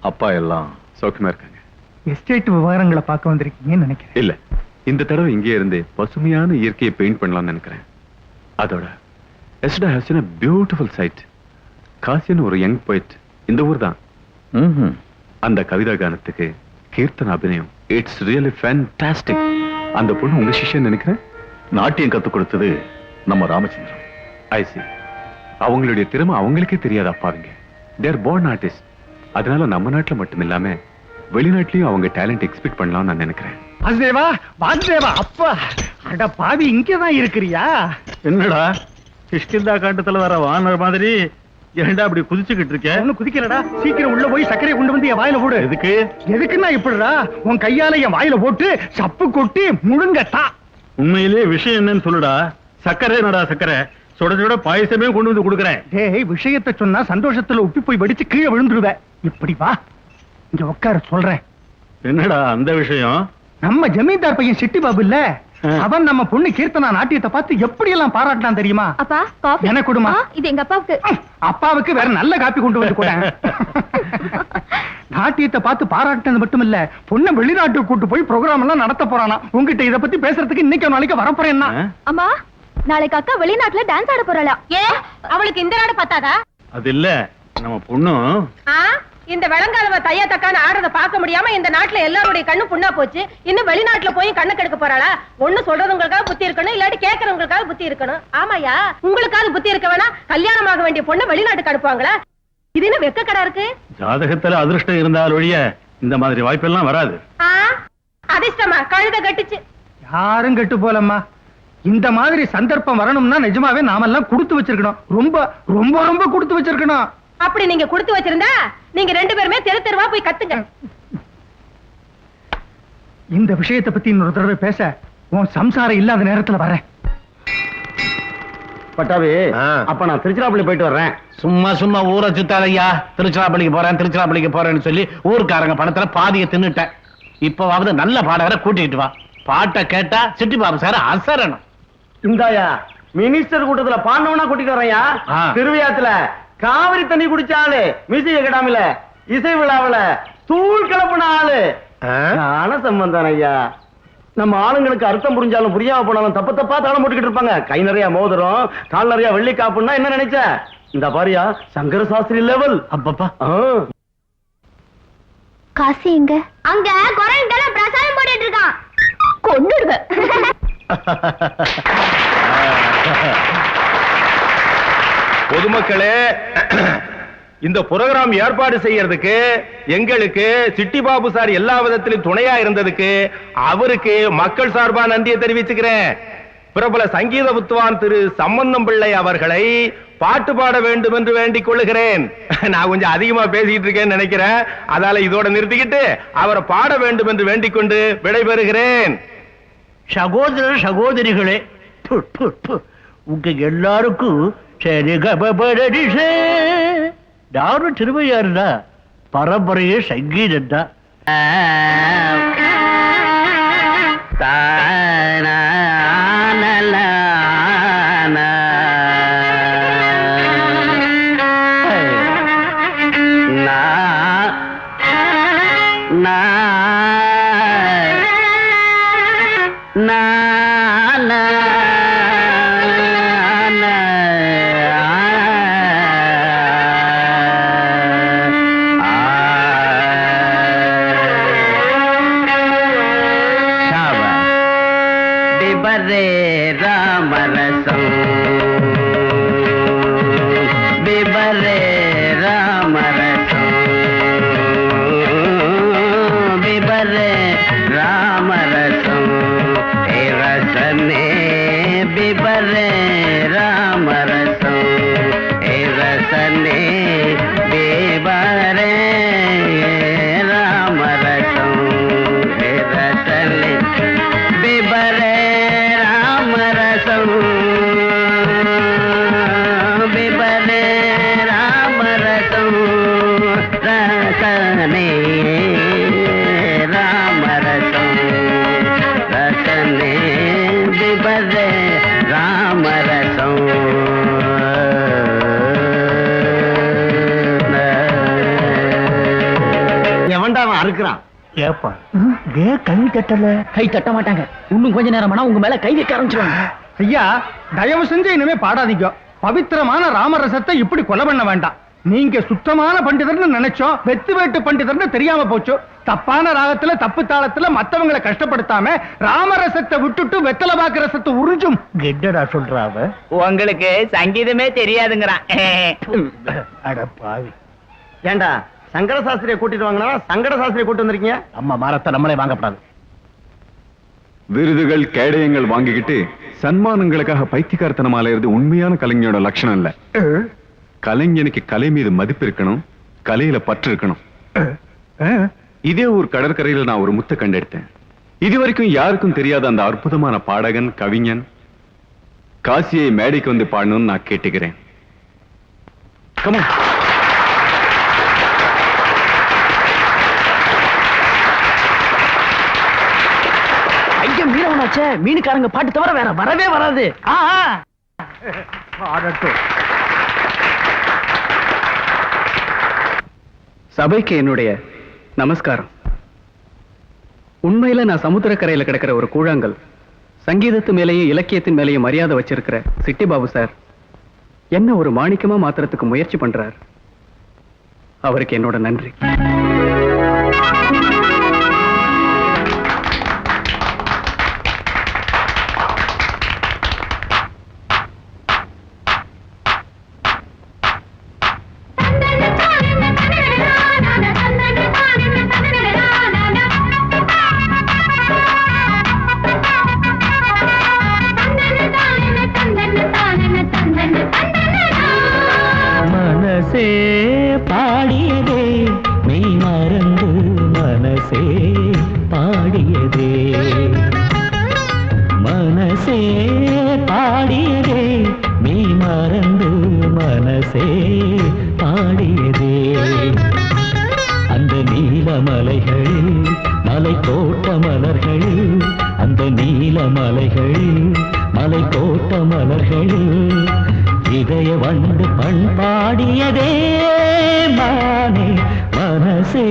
அப்பா எல்லாம் சௌக்கியமா இருக்காங்க. எஸ்டேட் விவகாரங்களை பார்க்க வந்திருக்கீங்கன்னு நினைக்கிறேன். இல்ல, இந்த தடவை இங்கே இருந்து பசுமையான இயற்கையை பெயிண்ட் பண்ணலாம்னு நினைக்கிறேன். அதோட Esther has seen a beautiful sight. காசின்னு ஒரு யங் போயிட் இந்த ஊர் தான். அந்த கவிதா கானத்துக்கு கீர்த்தன அபிநயம் இட்ஸ் ரியலி ஃபேண்டாஸ்டிக். அந்த பொண்ணு உங்க சிஷ்யன் நினைக்கிறேன். நாட்டியம் கத்துக் கொடுத்தது நம்ம ராமச்சந்திரன். ஐ see. அவங்களுடைய திறமை அவங்களுக்கே தெரியாது அப்பாவிங்க. தேர் born artist. அதனால நம்ம நாட்டுல மட்டும் இல்லாம வெளிநாட்டிலயும் அவங்க டேலண்ட் எக்ஸ்பெக்ட் பண்ணலாம்னு நான் நினைக்கிறேன். வாசுதேவா, வாசுதேவா, அப்பா, அட பாவி, இங்கதான் இருக்கிறியா? என்னடா கிஷ்கிந்தா காண்டத்துல வர வானர் மாதிரி ஏன்டா அப்படி குதிச்சுக்கிட்டு இருக்க? ஒண்ணு குதிக்கலடா, சீக்கிரம் உள்ள போய் சர்க்கரை கொண்டு வந்து என் வாயில போடு. எதுக்கு? எதுக்குன்னா இப்படிடா, உன் கையால என் வாயில போட்டு சப்பு கொட்டி முழுங்கட்டா. உண்மையிலே விஷயம் என்னன்னு சொல்லுடா. சக்கரை என்னடா சக்கரை? சுட சுட பாயசமே கொண்டு வந்து கொடுக்குறேன். டேய், விஷயத்தை சொன்னா சந்தோஷத்துல உப்பி போய் வெடிச்சு கீழே விழுந்துருவ. இப்படி வா, இங்க உட்கார சொல்றேன். என்னடா அந்த விஷயம்? நம்ம ஜமீன்தார் பையன் சிட்டி பாபு இல்ல, அவன் நம்ம பொண்ணு கீர்த்தனா நாட்டியத்தை பார்த்து எப்படி எல்லாம் பாராட்டலாம் தெரியுமா? அப்பா காபி எனக்கு கொடுமா. இது எங்க அப்பாவுக்கு. அப்பாவுக்கு வேற நல்ல காப்பி கொண்டு வந்து கூட. நாட்டியத்தை பார்த்து பாராட்டினது மட்டும் இல்ல, பொண்ணை வெளிநாட்டுக்கு கூட்டு போய் ப்ரோக்ராம் எல்லாம் நடத்த போறானா. உங்ககிட்ட இத பத்தி பேசுறதுக்கு இன்னைக்கு நாளைக்கு வரப்போறேன்னா. அம்மா, நாளைக்கு அக்கா வெளிநாட்டுல டான்ஸ் ஆட போறாளா? ஏன் அவளுக்கு இந்த நாடு பத்தாதா? அது இல்ல, நம்ம பொண்ணும் இந்த வெளங்காலவ தையா தக்கான ஆடுறத பார்க்க முடியாம இந்த நாட்டுல எல்லாருடைய கண்ணு புண்ணா போச்சு. இன்னும் வெளிநாட்டுல போய் கண்ணு கெடுக்க போறாளா? ஒண்ணு சொல்றவங்களுக்காக புத்தி இருக்கணும், இல்லாட்டி கேட்கறவங்களுக்காக புத்தி இருக்கணும். ஆமாயா, உங்களுக்காவது புத்தி இருக்க வேணா? கல்யாணமாக வேண்டிய பொண்ணு வெளிநாட்டுக்கு அனுப்புவாங்களா? இது என்ன வெக்க கடை இருக்கு? ஜாதகத்துல அதிர்ஷ்டம் இருந்தால் ஒழிய இந்த மாதிரி வாய்ப்பெல்லாம் வராது. அதிர்ஷ்டமா கழுத கட்டுச்சு. யாரும் கெட்டு போலம்மா. இந்த மாதிரி சந்தர்ப்பம் வரணும்னா நிஜமாவே நாமெல்லாம் கொடுத்து வச்சிருக்கணும். ரொம்ப ரொம்ப ரொம்ப கொடுத்து வச்சிருக்கணும். அப்படி நீங்க கொடுத்து வச்சிருந்தா நீங்க 2 பேருமே தெரு தெருவா போய் கத்துங்க. இந்த விஷயத்தை பத்தி இன்னொரு தடவை பேச உன் சம்சாரம் இல்லாத நேரத்துல வரேன். பட்டாபி, அப்ப நான் திருச்சிராப்பள்ளி போயிட்டு வர்றேன். சும்மா சும்மா ஊரை சுத்தாதையா. திருச்சிராப்பள்ளிக்கு போறேன்னு சொல்லி ஊருக்காரங்க பணத்துல பாதியை தின்னுட்டேன். இப்பவாவது நல்ல பாடகரை கூட்டிட்டு வா. பாட்டை கேட்டா சிட்டி பாபு சார் அசரணும். இந்தாயா மினிஸ்டர் கூட்டத்துல பாண்டவனா கூட்டிட்டு வரையா. திருவிழாத்துல காவிரி தண்ணி குடிச்சாலு, மியூசிக் அகாடமில இசை விழாவில தூள் கிளப்புன ஆளு ஆன சம்பந்தம் ஐயா. நம்ம ஆளுங்களுக்கு அர்த்தம் புரிஞ்சாலும் புரியாம போனாலும் தப்பு தப்பா தாளம் போட்டுக்கிட்டு இருப்பாங்க. கை நிறைய மோதிரம், கால் நிறைய வெள்ளி காப்புன்னா என்ன நினைச்ச? இந்த பாரியா சங்கர சாஸ்திரி லெவல். அப்பப்பா காசி எங்க? அங்க குரங்கிட்ட பிரசாதம் போட்டுட்டு இருக்கான். கொன்னுடுவேன். பொதுமக்களே, இந்த புரோகிராம் ஏற்பாடு செய்யறதுக்கு எங்களுக்கு சிட்டி பாபு சார் எல்லா விதத்திலும் துணையா இருந்ததுக்கு அவருக்கு மக்கள் சார்பா நன்றியை தெரிவிச்சுக்கிறேன். பிரபல சங்கீத வித்வான் திரு சம்பந்தம் பிள்ளை அவர்களை பாட்டு பாட வேண்டும் என்று வேண்டிக் கொள்ளுகிறேன். நான் கொஞ்சம் அதிகமா பேசிட்டு இருக்கேன்னு நினைக்கிறேன். அதால இதோட நிறுத்திக்கிட்டு அவரை பாட வேண்டும் என்று வேண்டிக் கொண்டு விடைபெறுகிறேன். சகோதர சகோதரிகளே, உங்க எல்லாருக்கும் யாரும் திருவையாருடா பரம்பரையே சங்கீதம் தான். கை தட்ட மாட்டாங்க. இன்னும் கொஞ்ச நேரமானா உங்க மேல கை வைக்க ஆரம்பிச்சிருவாங்க. ஐயா, தயவு செஞ்சு இனிமே பாடாதீங்க. பவித்திரமான ராமரசத்தை இப்படி கொலை பண்ண வேண்டாம். நீங்க சுத்தமான பண்டிதர்னு நினைச்சோம், வெத்து வேட்டு பண்டிதர்னு தெரியாம போச்சு. தப்பான ராகத்துல தப்பு தாளத்துல மத்தவங்களை கஷ்டப்படுத்தாம ராமரசத்தை விட்டுட்டு வெத்தலை பாக்கு ரசத்தை உறிஞ்சும். கெட்டடா சொல்றாவ. உங்களுக்கு சங்கீதமே தெரியாதுங்கிறான். அட பாவி. ஏண்டா சங்கர சாஸ்திரியை கூட்டிட்டு வாங்கினா சங்கட சாஸ்திரியை கூட்டு வந்திருக்கீங்க? நம்ம மரத்தை நம்மளே வாங்கப்படாது. விருதுகள் கேடயங்கள் வாங்கிக்கிட்டு சன்மானங்களுக்காக பைத்தியக்காரத்தனமா அலையிறது உண்மையான கலைஞனோட லட்சணம் இல்ல. கலைஞனுக்கு கலை மீது மதிப்பு இருக்கணும், கலையில பற்று இருக்கணும். இதே ஒரு கடற்கரையில நான் ஒரு முத்தை கண்டெடுத்தேன். இதுவரைக்கும் யாருக்கும் தெரியாத அந்த அற்புதமான பாடகன் கவிஞன் காசியை மேடைக்கு வந்து பாடணும்னு நான் கேட்டுக்கிறேன். கமா. மீனவனாச்சே, மீனுக்காரங்க பாட்டு தவிர வேற வரவே வராது. சபைக்கு என்னுடைய நமஸ்காரம். உண்மையில நான் சமுத்திரக்கரையில கிடக்கிற ஒரு கூழாங்கல். சங்கீதத்து மேலேயும் இலக்கியத்தின் மேலேயும் மரியாதை வச்சிருக்கிற சிட்டி பாபு சார் என்ன ஒரு மாணிக்கமா மாத்திரத்துக்கு முயற்சி பண்றார். அவருக்கு என்னோட நன்றி. மனசே பாடியதே அந்த நீலமலைகளில் மலை தோட்ட மலர்களில் அந்த நீலமலைகளில் மலை தோட்ட மலர்களில் இதய வண்டு பண் பாடியதே மானே மனசே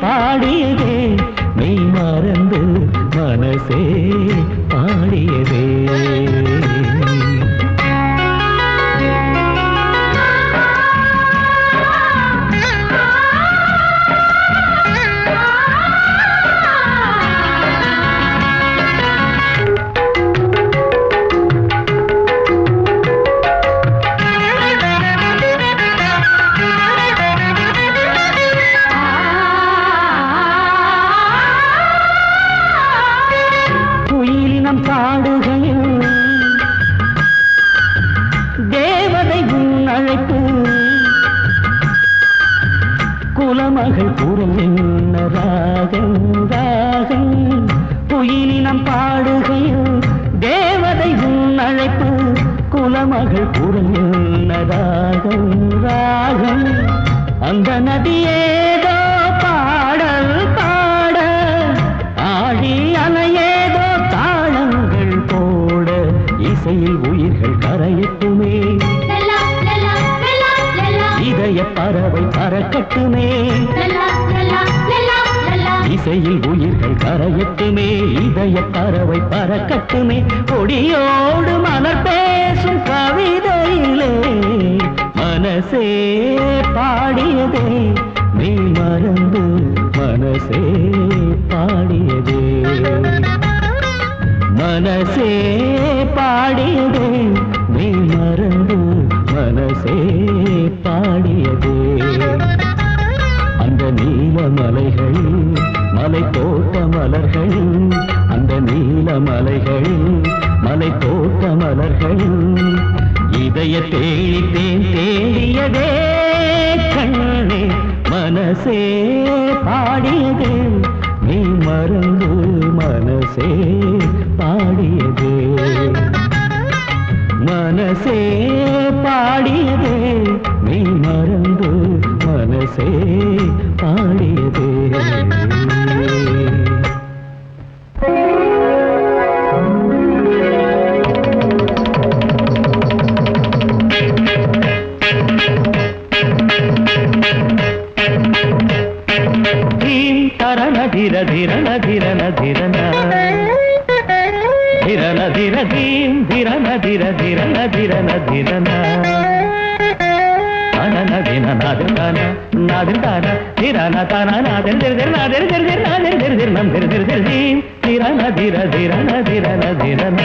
பாடியதே மெய் மறந்து மனசே பாடியதே பாடுகையில் தேவதை உன் அழைப்பு குலமகள் குரல் என்ன ராகம் ராகம் குயிலினம் பாடுகையில் தேவதை உன் அழைப்பு குலமகள் குரல் என்ன ராகம் ராகம் அந்த நதியேதோ பாடல் பாட ஆழி அலையேதோ போட இசையில் உயிர்கள் கரையட்டுமே இதய பறவை பறக்கட்டுமே இசையில் உயிர்கள் கரையட்டுமே இதய பறவை பறக்கட்டுமே கொடியோடு மலர் பேசும் கவிதையிலே மனசே பாடியதே நீ மறந்து மனசே பாடியதே மனசே பாடியதே நீ மறந்து மனசே பாடியதே அந்த நீலமலைகள் மலை தோட்ட மலர்கள் அந்த நீலமலைகள் மலை தோட்ட மலர்கள் இதய தேடித்தேன் தேடியதே கண்ணே மனசே பாடியதே நீ மறந்து மனசே பாடியதே மனசே பாடியதே நீ மறந்து மனசே பாடியதே ಧಿರ ಧಿರನ ಧಿರನ ಧಿರನ ಧಿರನ ಧಿರ ಧೀಂ ಧಿರನ ಧಿರ ಧಿರನ ಧಿರನ ಧಿರನ ಅನನ ದಿನ ನಾದಿರ್ತಾನ ನಾದಿರ್ತಾನ ಧಿರನ ತಾನ ನಾದಿರ್ ದಿರ್ ದಿರ್ ನಾದಿರ್ ದಿರ್ ದಿರ್ ನಾದಿರ್ ದಿರ್ ದಿರ್ ನಮ್ ದಿರ್ ದಿರ್ ದಿರ್ ಧೀಂ ಧಿರನ ಧಿರ ಧಿರನ ಧಿರನ ಧಿರನ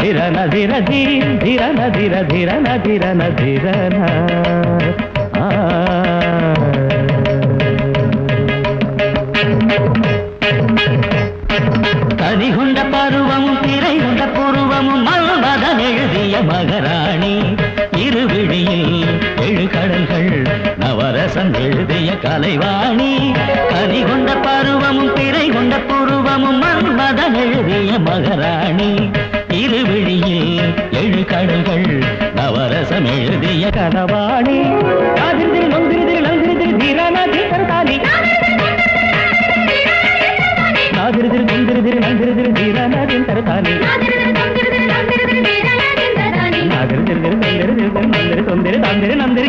ಧಿರನ ಧಿರ ಧೀಂ ಧಿರನ ಧಿರ ಧಿರನ ಧಿರನ ಧಿರನ கனிகுண்ட பருவமும் திரைகுண்ட புருவமும் மல்மதன் எழுதிய மகராணி இருவிழியில் எழு கடல்கள் நவரசம் எழுதிய கலைவாணி கனிகுண்ட பருவமும் திரைகுண்ட புருவமும் மல்மதன் எழுதிய மகராணி இருவிழியில் எழு கடல்கள் நவரசம் எழுதிய கனவாணி நாதிரிதிரி நொந்திரிதிரி நந்திரிதிரி தீரானாதி கருதானி நாதிரிதிரி நந்திரிதிரி நந்திரிதிரி தீரானாதி கருதானி நாதிரிதிரி நந்திரிதிரி நந்திரி தொந்திரி தாந்திரி நந்திரி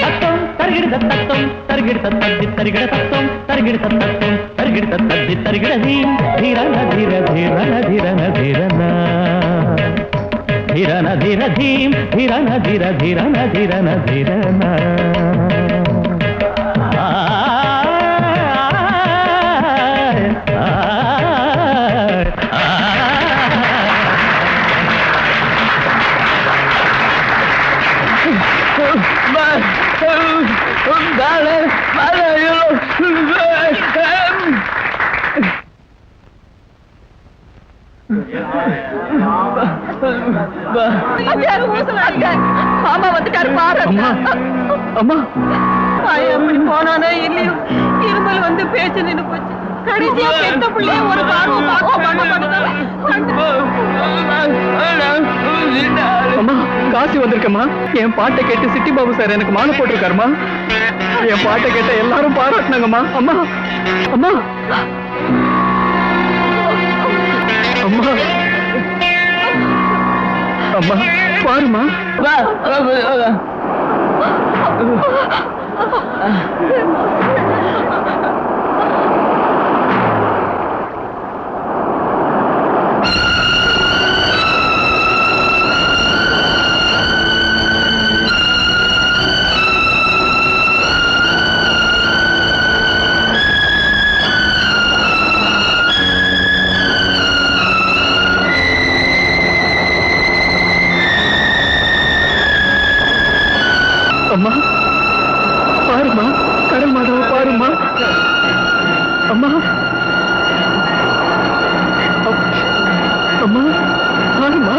தத்தம் தருகிட தத்தம் தருகிட தத்தி தருகிட தத்தம் தருகிட தத்தம் தருகிட தத்தி தருகிட தீரன தீர தீரன தீரன தீரன ಧಿರನ ಧಿರ ಧೀಂ ಧಿರನ ಧಿರ ಧಿರನ ಧಿರನ ಧಿರನ மாமா வந்துட்டாரு பாரு. அம்மா அப்படி போனானே இல்லையோ இருமல் வந்து பேச்சு நின்னு போச்சு. கடைசியா பெத்த பிள்ளைய ஒரு பார்வை பார்க்க பண்ண அம்மா காசி வந்திருக்கம்மா. என் பாட்டை கேட்டு சிட்டி பாபு சார் எனக்கு மாலை போட்டிருக்காருமா. என் பாட்டை கேட்ட எல்லாரும் பாராட்டினாங்கம்மா. அம்மா அம்மா அம்மா அம்மா பாருமா. அம்மா பாருமா, கடல் மாதாவை பாருமா. அம்மா அம்மா பாருமா.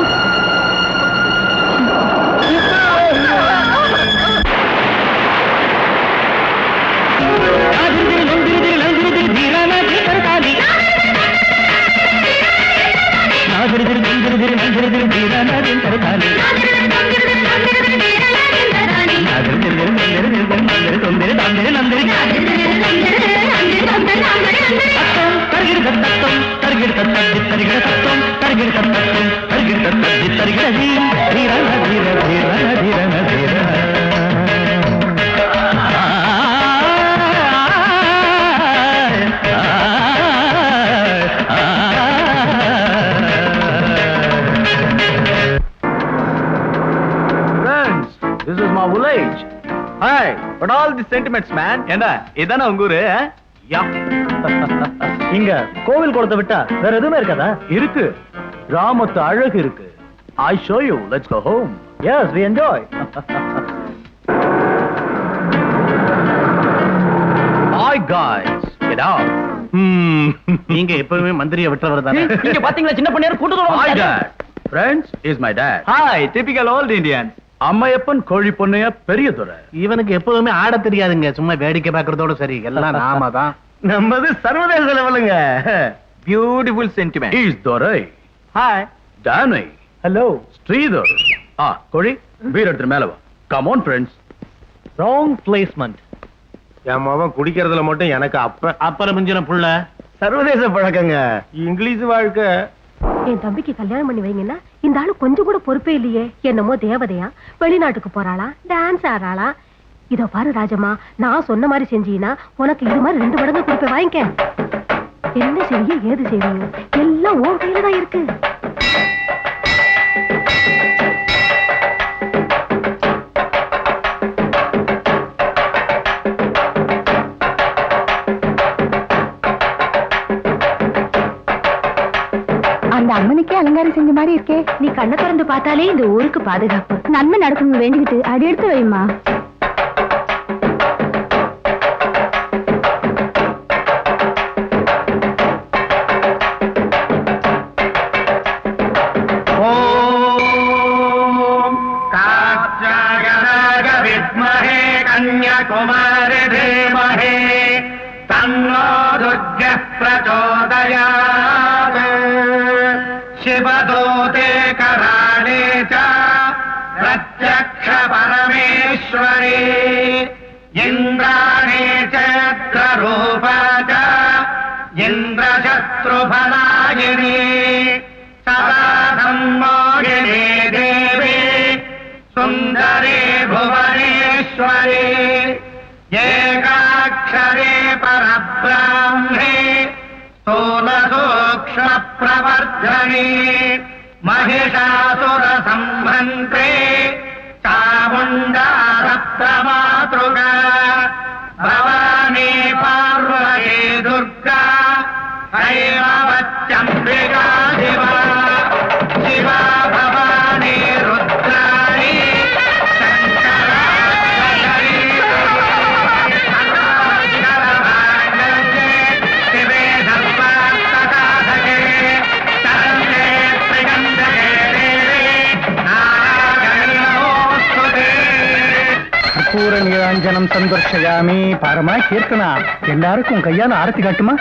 This is my village. Hi, what all the sentiments, man? என்ன இதானே உங்க ஊரு? யா. இங்க கோவில் குளத்தை விட்டா வேற எதுவுமே இருக்காதா? இருக்கு. கிராமத்து அழகு இருக்கு. I show you. Let's go home. Yes, we enjoy. Hi guys, get out. நீங்க எப்பவுமே மந்திரியை விட்டுறவர் தானே. இங்க பாத்தீங்களா சின்ன பண்ணையார் கூட்டத்தோட Hi dad. Friends, is my dad. Hi, typical old Indians. Ammaiyappan கோழி பொண்ணையா பெரிய துறை. இவனுக்கு எப்பவுமே ஆட தெரியாதுங்க, சும்மா வேடிக்கை பார்க்கறதோட சரி. எல்லாம் நாம தான். நம்மது சர்வதேச லெவலுங்க. Beautiful sentiment. He is Durai. Hi. Danny. Hello. Sridhar. கோழி பீர் எடுத்து மேல வா. Come on friends. Wrong placement. என் மகன் குடிக்கிறதுல மட்டும் எனக்கு அப்புறம் மிஞ்சின புள்ள. சர்வதேச பழக்கங்க. இங்கிலீஷ் வாழ்க்கை. என் தம்பிக்கு கல்யாணம் பண்ணி வைங்கன்னா இந்த ஆளு கொஞ்சம் கூட பொறுப்பே இல்லையே. என்னமோ தேவதையா, வெளிநாட்டுக்கு போறாளா, டான்ஸ் ஆடுறாளா. இதோ பாரு ராஜம்மா, நான் சொன்ன மாதிரி செஞ்சீங்கன்னா உனக்கு இது மாதிரி 2 மடங்கு கொடுப்பேன், வாங்கிக்க. என்ன செய்ய ஏது செய்வீங்க எல்லாம் உன் கையில தான் இருக்கு. அந்த அம்மனுக்கே அலங்காரம் செஞ்ச மாதிரி இருக்கே. நீ கண்ணை திறந்து பார்த்தாலே இந்த ஊருக்கு பாதுகாப்பு. நன்மை நடக்கணும் வேண்டிக்கிட்டு அடி எடுத்து வைமா. வித்மஹே கன்யாகுமாரி தீமஹி தன்னோ துர்கः பிரச்சோதயாத். शिवदूते कराणे च प्रत्यक्ष परमेश्वरी इन्द्राणे चन्द्ररूपा च इन्द्रशत्रुफलायिनी सदा सम्मोहिनी देवी सुन्दरी भुवनेश्वरी एकाक्षरे परब्राह्मे स्थूलसूक्ष्म प्रवर्धने महिषासुर संहन्त्रे चामुण्डा सप्तमातृका भवानी पार्वती दुर्गा हैमवत्यम्बिका शिवा शिवा भवानी रुद्राणी शङ्करा கற்பூர நீராஞ்சனம் சந்தர்ஷயாமி. பாரமா கீர்த்தனா, எல்லாருக்கும் கையால ஆரத்தி காட்டுமா.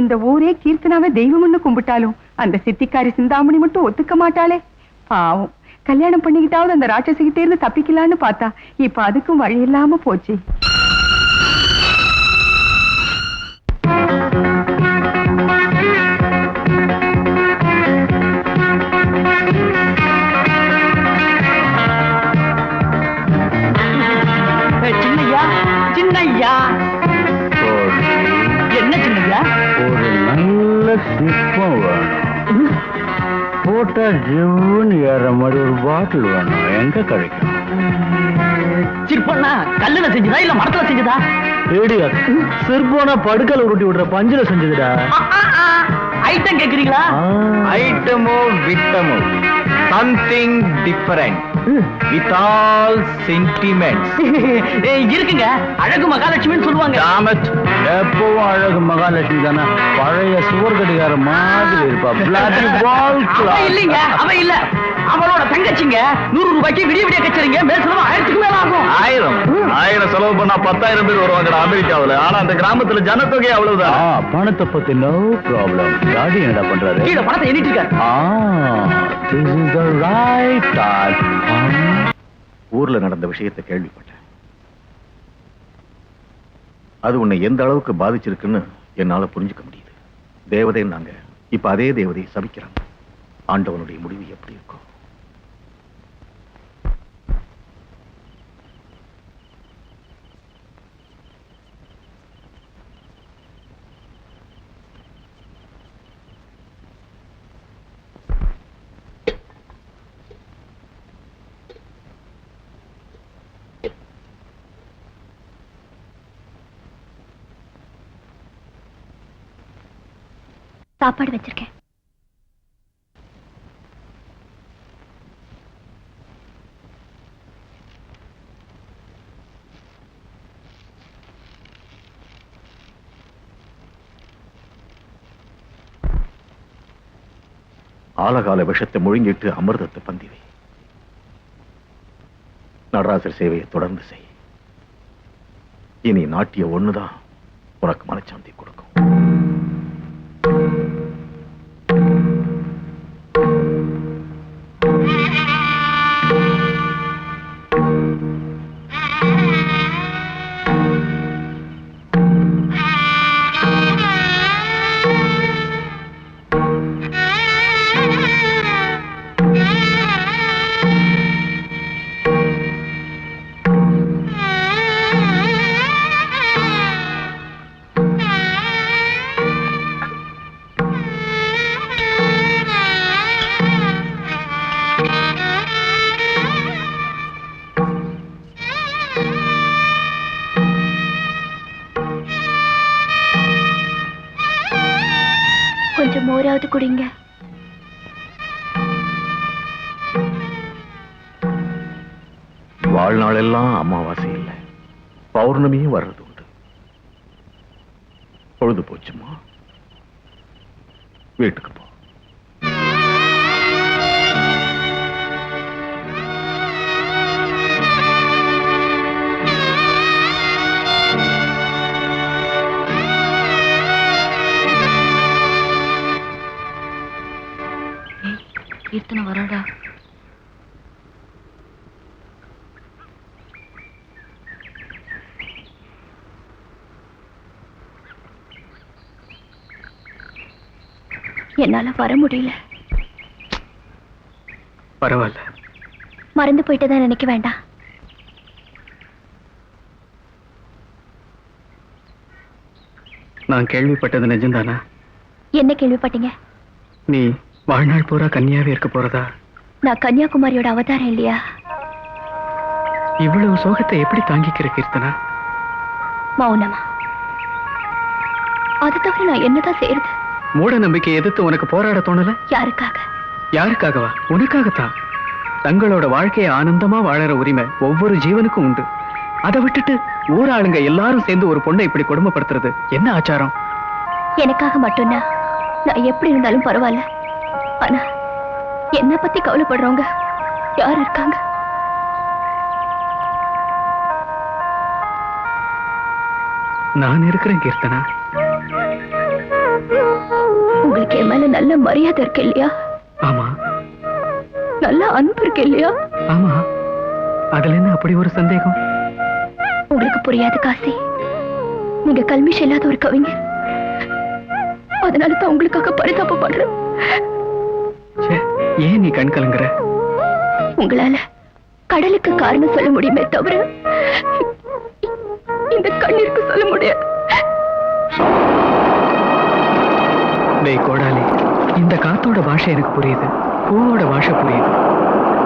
இந்த ஊரே கீர்த்தனாவை தெய்வம்னு கும்பிட்டாலும் அந்த சித்திக்காரி சிந்தாமணி மட்டும் ஒத்துக்க மாட்டாளே. பாவம், கல்யாணம் பண்ணிக்கிட்டாவது அந்த ராட்சசிக்கிட்டே இருந்து தப்பிக்கலான்னு பார்த்தா இப்ப அதுக்கும் வழி இல்லாம போச்சு. சின்னையா சின்னையா என்ன சின்னையா? ஒரு நல்ல சிற்பம் வேணும். போட்டா ஜிவ்னு ஏற மாதிரி ஒரு பாட்டில் வேணும். எங்க கிடைக்கும்? சிற்பம்னா கல்லுல செஞ்சதா இல்ல மரத்துல செஞ்சதா? சிற்பம்னா படுக்கல உருட்டி விடுற பஞ்சில செஞ்சதுடா. ஐட்டம் கேக்குறீங்களா? ஐட்டமோ விட்டமோ something different with all sentiments. இருக்குங்க, அழகு மகாலட்சுமின்னு சொல்லுவாங்க. எப்பவும் அழகு மகாலட்சுமி தானே. பழைய சுவர் கடிகார மாதிரி இருப்பா. இல்லைங்க, அவ இல்ல, அவளோட தங்கச்சிங்க. 100 ரூபாய்க்கு விடிய விடிய கச்சரிங்க. மேல் செலவு 1000க்கு மேல ஆகும். 1000 செலவு பண்ணா 10,000 பேர் வருவாங்க அமெரிக்காவுல. ஆனா அந்த கிராமத்துல ஜனத்தொகை அவ்வளவுதான். பணத்தை பத்தி நோ ப்ராப்ளம். டாடி என்னடா பண்றாரு? கீழே பணத்தை எண்ணிட்டு இருக்காரு. This is the right time. ஊர்ல நடந்த விஷயத்தை கேள்விப்பட்டேன். அது உன்னை எந்த அளவுக்கு பாதிச்சிருக்குன்னு என்னால புரிஞ்சுக்க முடியுது. தேவதை நாங்க இப்ப அதே தேவதையை சபிக்கிறாங்க. ஆண்டவனுடைய முடிவு எப்படி இருக்கும்? சாப்பாடு வச்சிருக்கேன். ஆலகால விஷத்தை முழுங்கிட்டு அமிர்தத்தை பந்திவை. நடராசர் சேவையை தொடர்ந்து செய். இனி நாட்டிய ஒண்ணுதான் உனக்கு மனச்சாந்தி கொடுக்கும். கொஞ்சம் மோராவது குடிங்க. வாழ்நாளெல்லாம் அமாவாசை இல்லை, பௌர்ணமியும் வர்றது உண்டு. பொழுது போச்சுமா, வீட்டுக்கு போ. கீர்த்தனை வராடா. என்னால வர முடியல. பரவாயில்ல, மறந்து போயிட்டதா நினைக்க வேண்டாம். நான் கேள்விப்பட்டது நிஜம்தானா? என்ன கேள்விப்பட்டீங்க? நீ வாழ்நாள் பூரா கன்னியாவே இருக்க போறதா? நான் கன்னியாகுமரியோட அவதாரம் இல்லையா? இவ்வளவு சோகத்தை எப்படி தாங்கிக்கிற கீர்த்தனா? மௌனமா. அது தவிர நான் என்னதான் செய்யறது? மூட நம்பிக்கை எதிர்த்து உனக்கு போராட தோணல? யாருக்காக? யாருக்காகவா? உனக்காகத்தான். தங்களோட வாழ்க்கையை ஆனந்தமா வாழற உரிமை ஒவ்வொரு ஜீவனுக்கும் உண்டு. அதை விட்டுட்டு ஊராளுங்க எல்லாரும் சேர்ந்து ஒரு பொண்ணை இப்படி கொடுமைப்படுத்துறது என்ன ஆச்சாரம்? எனக்காக மட்டும்தான் நான் எப்படி இருந்தாலும் பரவாயில்ல. ஆனா என்ன பத்தி கவலைப்படுறவங்க யார் இருக்காங்க? நான் இருக்கிறேன் கீர்த்தனா. உங்களுக்கு என் மேல நல்ல மரியாதை இருக்கு இல்லையா? ஆமா நல்ல அன்பு இருக்கு இல்லையா? ஆமா, அதுல என்ன அப்படி ஒரு சந்தேகம்? உங்களுக்கு புரியாது காசி, நீங்க கல்மிஷம் இல்லாத ஒரு கவிஞர். அதனால தான் உங்களுக்காக பரிதாபப்படுறேன். ஏன் நீ கண் கலங்குற? உங்களால கடலுக்கு காரணம் சொல்ல முடியுமே தவிர இந்த கண்ணீருக்கு சொல்ல முடியாது. டேய் கோடாலி, இந்த காத்தோட பாஷை எனக்கு புரியுது, பூவோட பாஷை புரியுது,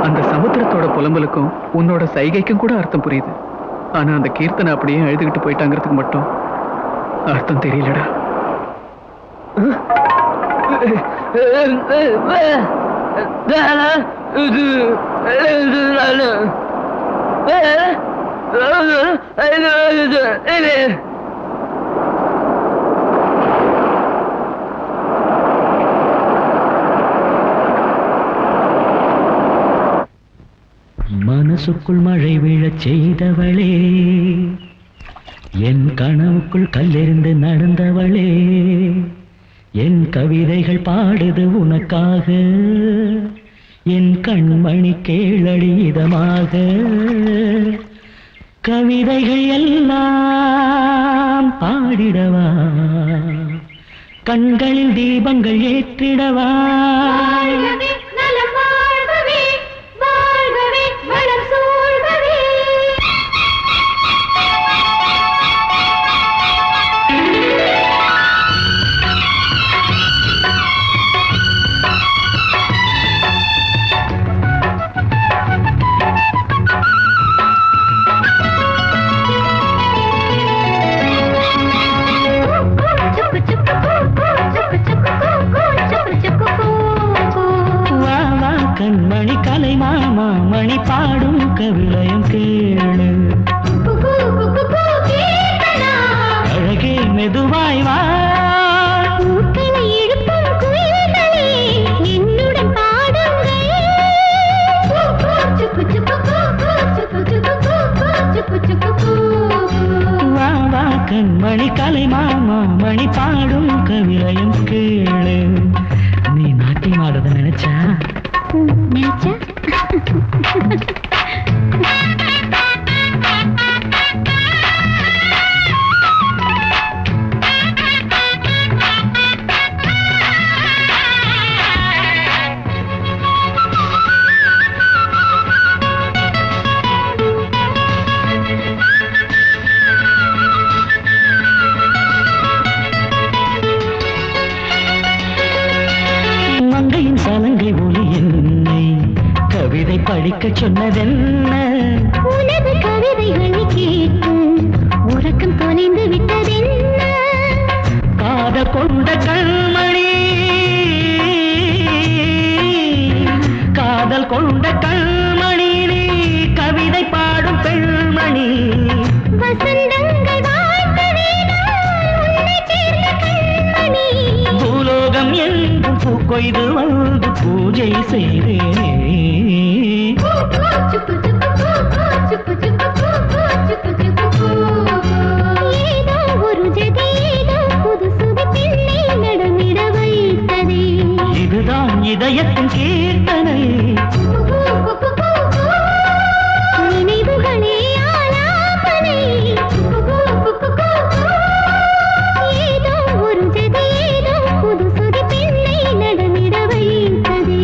அந்த சமுத்திரத்தோட புலம்பலுக்கும் உன்னோட சைகைக்கும் கூட அர்த்தம் புரியுது. ஆனா அந்த கீர்த்தனை அப்படியே எழுதுகிட்டு போயிட்டாங்கிறதுக்கு மட்டும் அர்த்தம் தெரியலடா. மனசுக்குள் மழை விழச் செய்தவளே, என் கனவுக்குள் கல்லெறிந்து நடந்தவளே, என் கவிதைகள் பாடுது உனக்காக, என் கண்மணி கேளடி இதமாக. கவிதைகள் எல்லாம் பாடிடவா, கண்களில் தீபங்கள் ஏற்றிடவா. கண்மணி கலை மாமா மணி பாடும் கவிளையும் கேளு, அழகே மெதுவாய் வா. என்னுடன் வா வா கண்மணி கலை மாமா மணி பாடும் கவிளையும் கேளு. நீ நாட்டியம் ஆடுறத நினைச்சா மங்கையின் சலங்கை ஒளி என்னை கவிதை படிக்க சொன்னதென்ன? உனது கவிதைகளை கேட்டு உறக்கம் தொலைந்து விட்டதென்ன? காதல் கொண்ட கண்மணி, காதல் கொண்ட கண்மணி, நீ கவிதை பாடும் பெண்மணி. வசந்தங்கள் வாழ்த்தவே நான் உன்னை சேர்ந்த கண்மணி. பூலோகம் எங்கும் பூக்கொய்து வந்து பூஜை செய்தேனே. ஏதோ ஒரு ஜதி, ஏதோ புது சுதி பெண்ணை நடமிட வைத்ததே. இதுதான் இதயத்தின் கீர்த்தனை. நினைவுகளே ஆலாபனை. ஏதோ ஒரு ஜதி, ஏதோ புது சுதி பெண்ணை நடமிட வைத்ததே.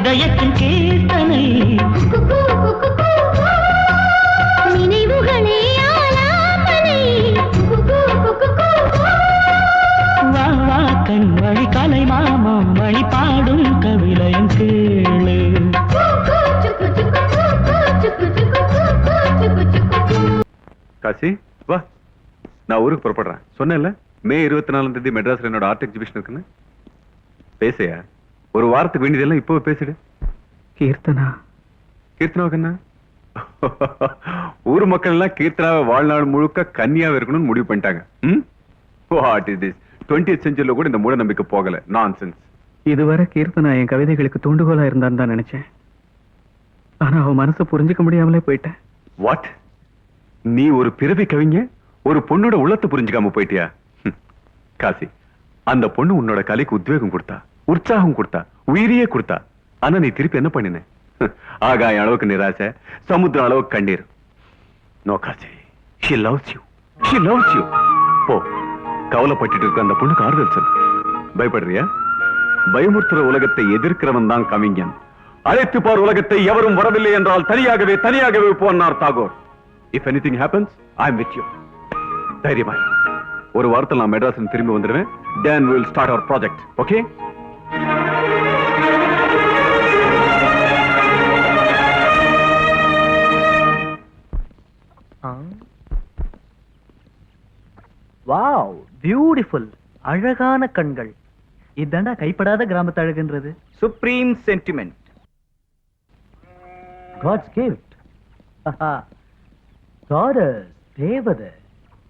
இதயத்தின் கீர்த்தனை நினைவுகளே ஆலாபனை வா வா கண் வழி கலை மாமம் வழி பாடும் கவிளையன் கேளு காசி வா, நான் ஊருக்கு புறப்படுறேன். சொன்னேன்ல மே 24ஆம் தேதி மெட்ராஸ்ல என்னோட ஆர்ட் எக்ஸிபிஷன் இருக்குன்னு. பேசையா ஒரு வாரத்துக்கு வேண்டியதெல்லாம் இப்போ பேசிடு. கீர்த்தனா கீர்த்தனாவுக்கு என்ன? ஊர் மக்கள் எல்லாம் கீர்த்தனாவை வாழ்நாள் முழுக்க கன்னியாவே இருக்கணும்னு முடிவு பண்ணிட்டாங்க. What is this? 20th செஞ்சுரியில கூட இந்த மூட நம்பிக்கை போகல. நான்சென்ஸ். இதுவரை கீர்த்தனா என் கவிதைகளுக்கு தூண்டுகோலா இருந்தான்னு தான் நினைச்சேன். ஆனா அவன் மனசை புரிஞ்சுக்க முடியாமலே போயிட்டேன். வாட்? நீ ஒரு பிறவி கவிஞ ஒரு பொண்ணோட உள்ளத்தை புரிஞ்சுக்காம போயிட்டியா? காசி, அந்த பொண்ணு உன்னோட கலைக்கு உத்வேகம் கொடுத்தா, உற்சாகம் கொடுத்தா, உயிரியே கொடுத்தா. ஆனா நீ திருப்பி என்ன பண்ணின? ஆகாய அளவுக்கு நிராசை, சமுத்திரம் அளவுக்கு கண்ணீர். No Kasi, she loves you. She loves you. போ, கவலைப்பட்டு இருக்க அந்த பொண்ணுக்கு ஆறுதல் சொல்லு. பயப்படுறியா? பயமுறுத்துற உலகத்தை எதிர்க்கிறவன் தான் கவிஞன். அழைத்து பார் உலகத்தை, எவரும் வரவில்லை என்றால் தனியாகவே போனார் Tagore. If anything happens, I am with you. தைரியமா ஒரு வாரத்தில் நான் மெட்ராஸ் திரும்பி வந்துடுவேன். Then we will start our project. Okay? Wow, beautiful. அழகான கண்கள். இதாண்டா கைப்படாத கிராமத்து அழகுன்றது. Supreme sentiment. God's gift. Goddess, தேவதை.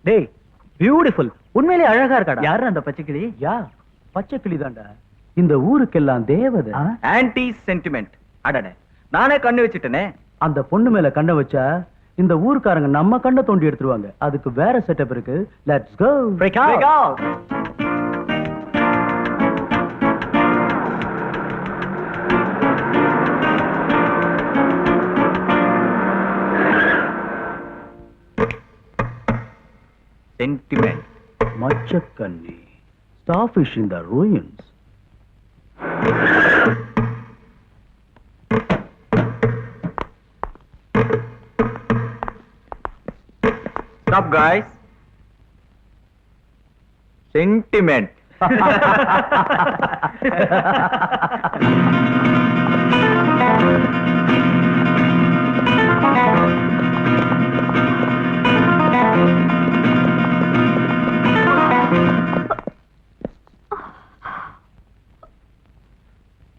டேய், பியூட்டிஃபுல். உண்மையிலே அழகா இருக்காடா. யாரு அந்த பச்சைக்கிளி? யா, பச்சைக்கிளி தான்டா. இந்த ஊருக்கெல்லாம் தேவதை. Anti sentiment. அடடே, நானே கண்ணு வச்சிட்டேனே. அந்த பொண்ணு மேல கண்ணை வச்சா இந்த ஊர்க்காரங்க நம்ம கண்ணை தோண்டி எடுத்துருவாங்க. அதுக்கு வேற செட்டப் இருக்கு. Let's go. Break out. Sentiment. மச்சக்கண்ணி. Starfish in the ruins. Stop, guys. Sentiment.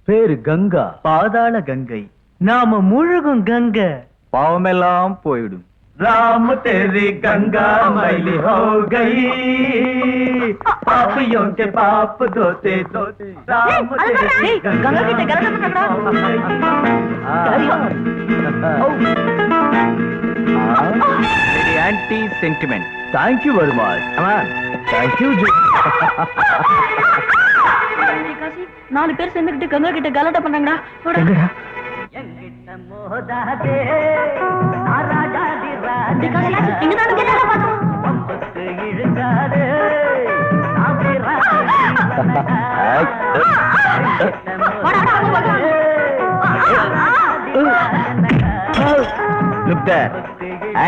பேரு கங்கா, பாதாள கங்கை. நாம முழுகும் கங்கை, பாவமெல்லாம் போயிடும். राम तेरी गंगा मैली हो गई, पापियों के पाप धोते धोते राम तेरी Ganga anti sentiment. Thank you very much. Thank you. நாலு பேர் சேர்ந்துக்கிட்டு கங்கா கிட்ட கலாட்டா பண்ணாங்கடா. Look there,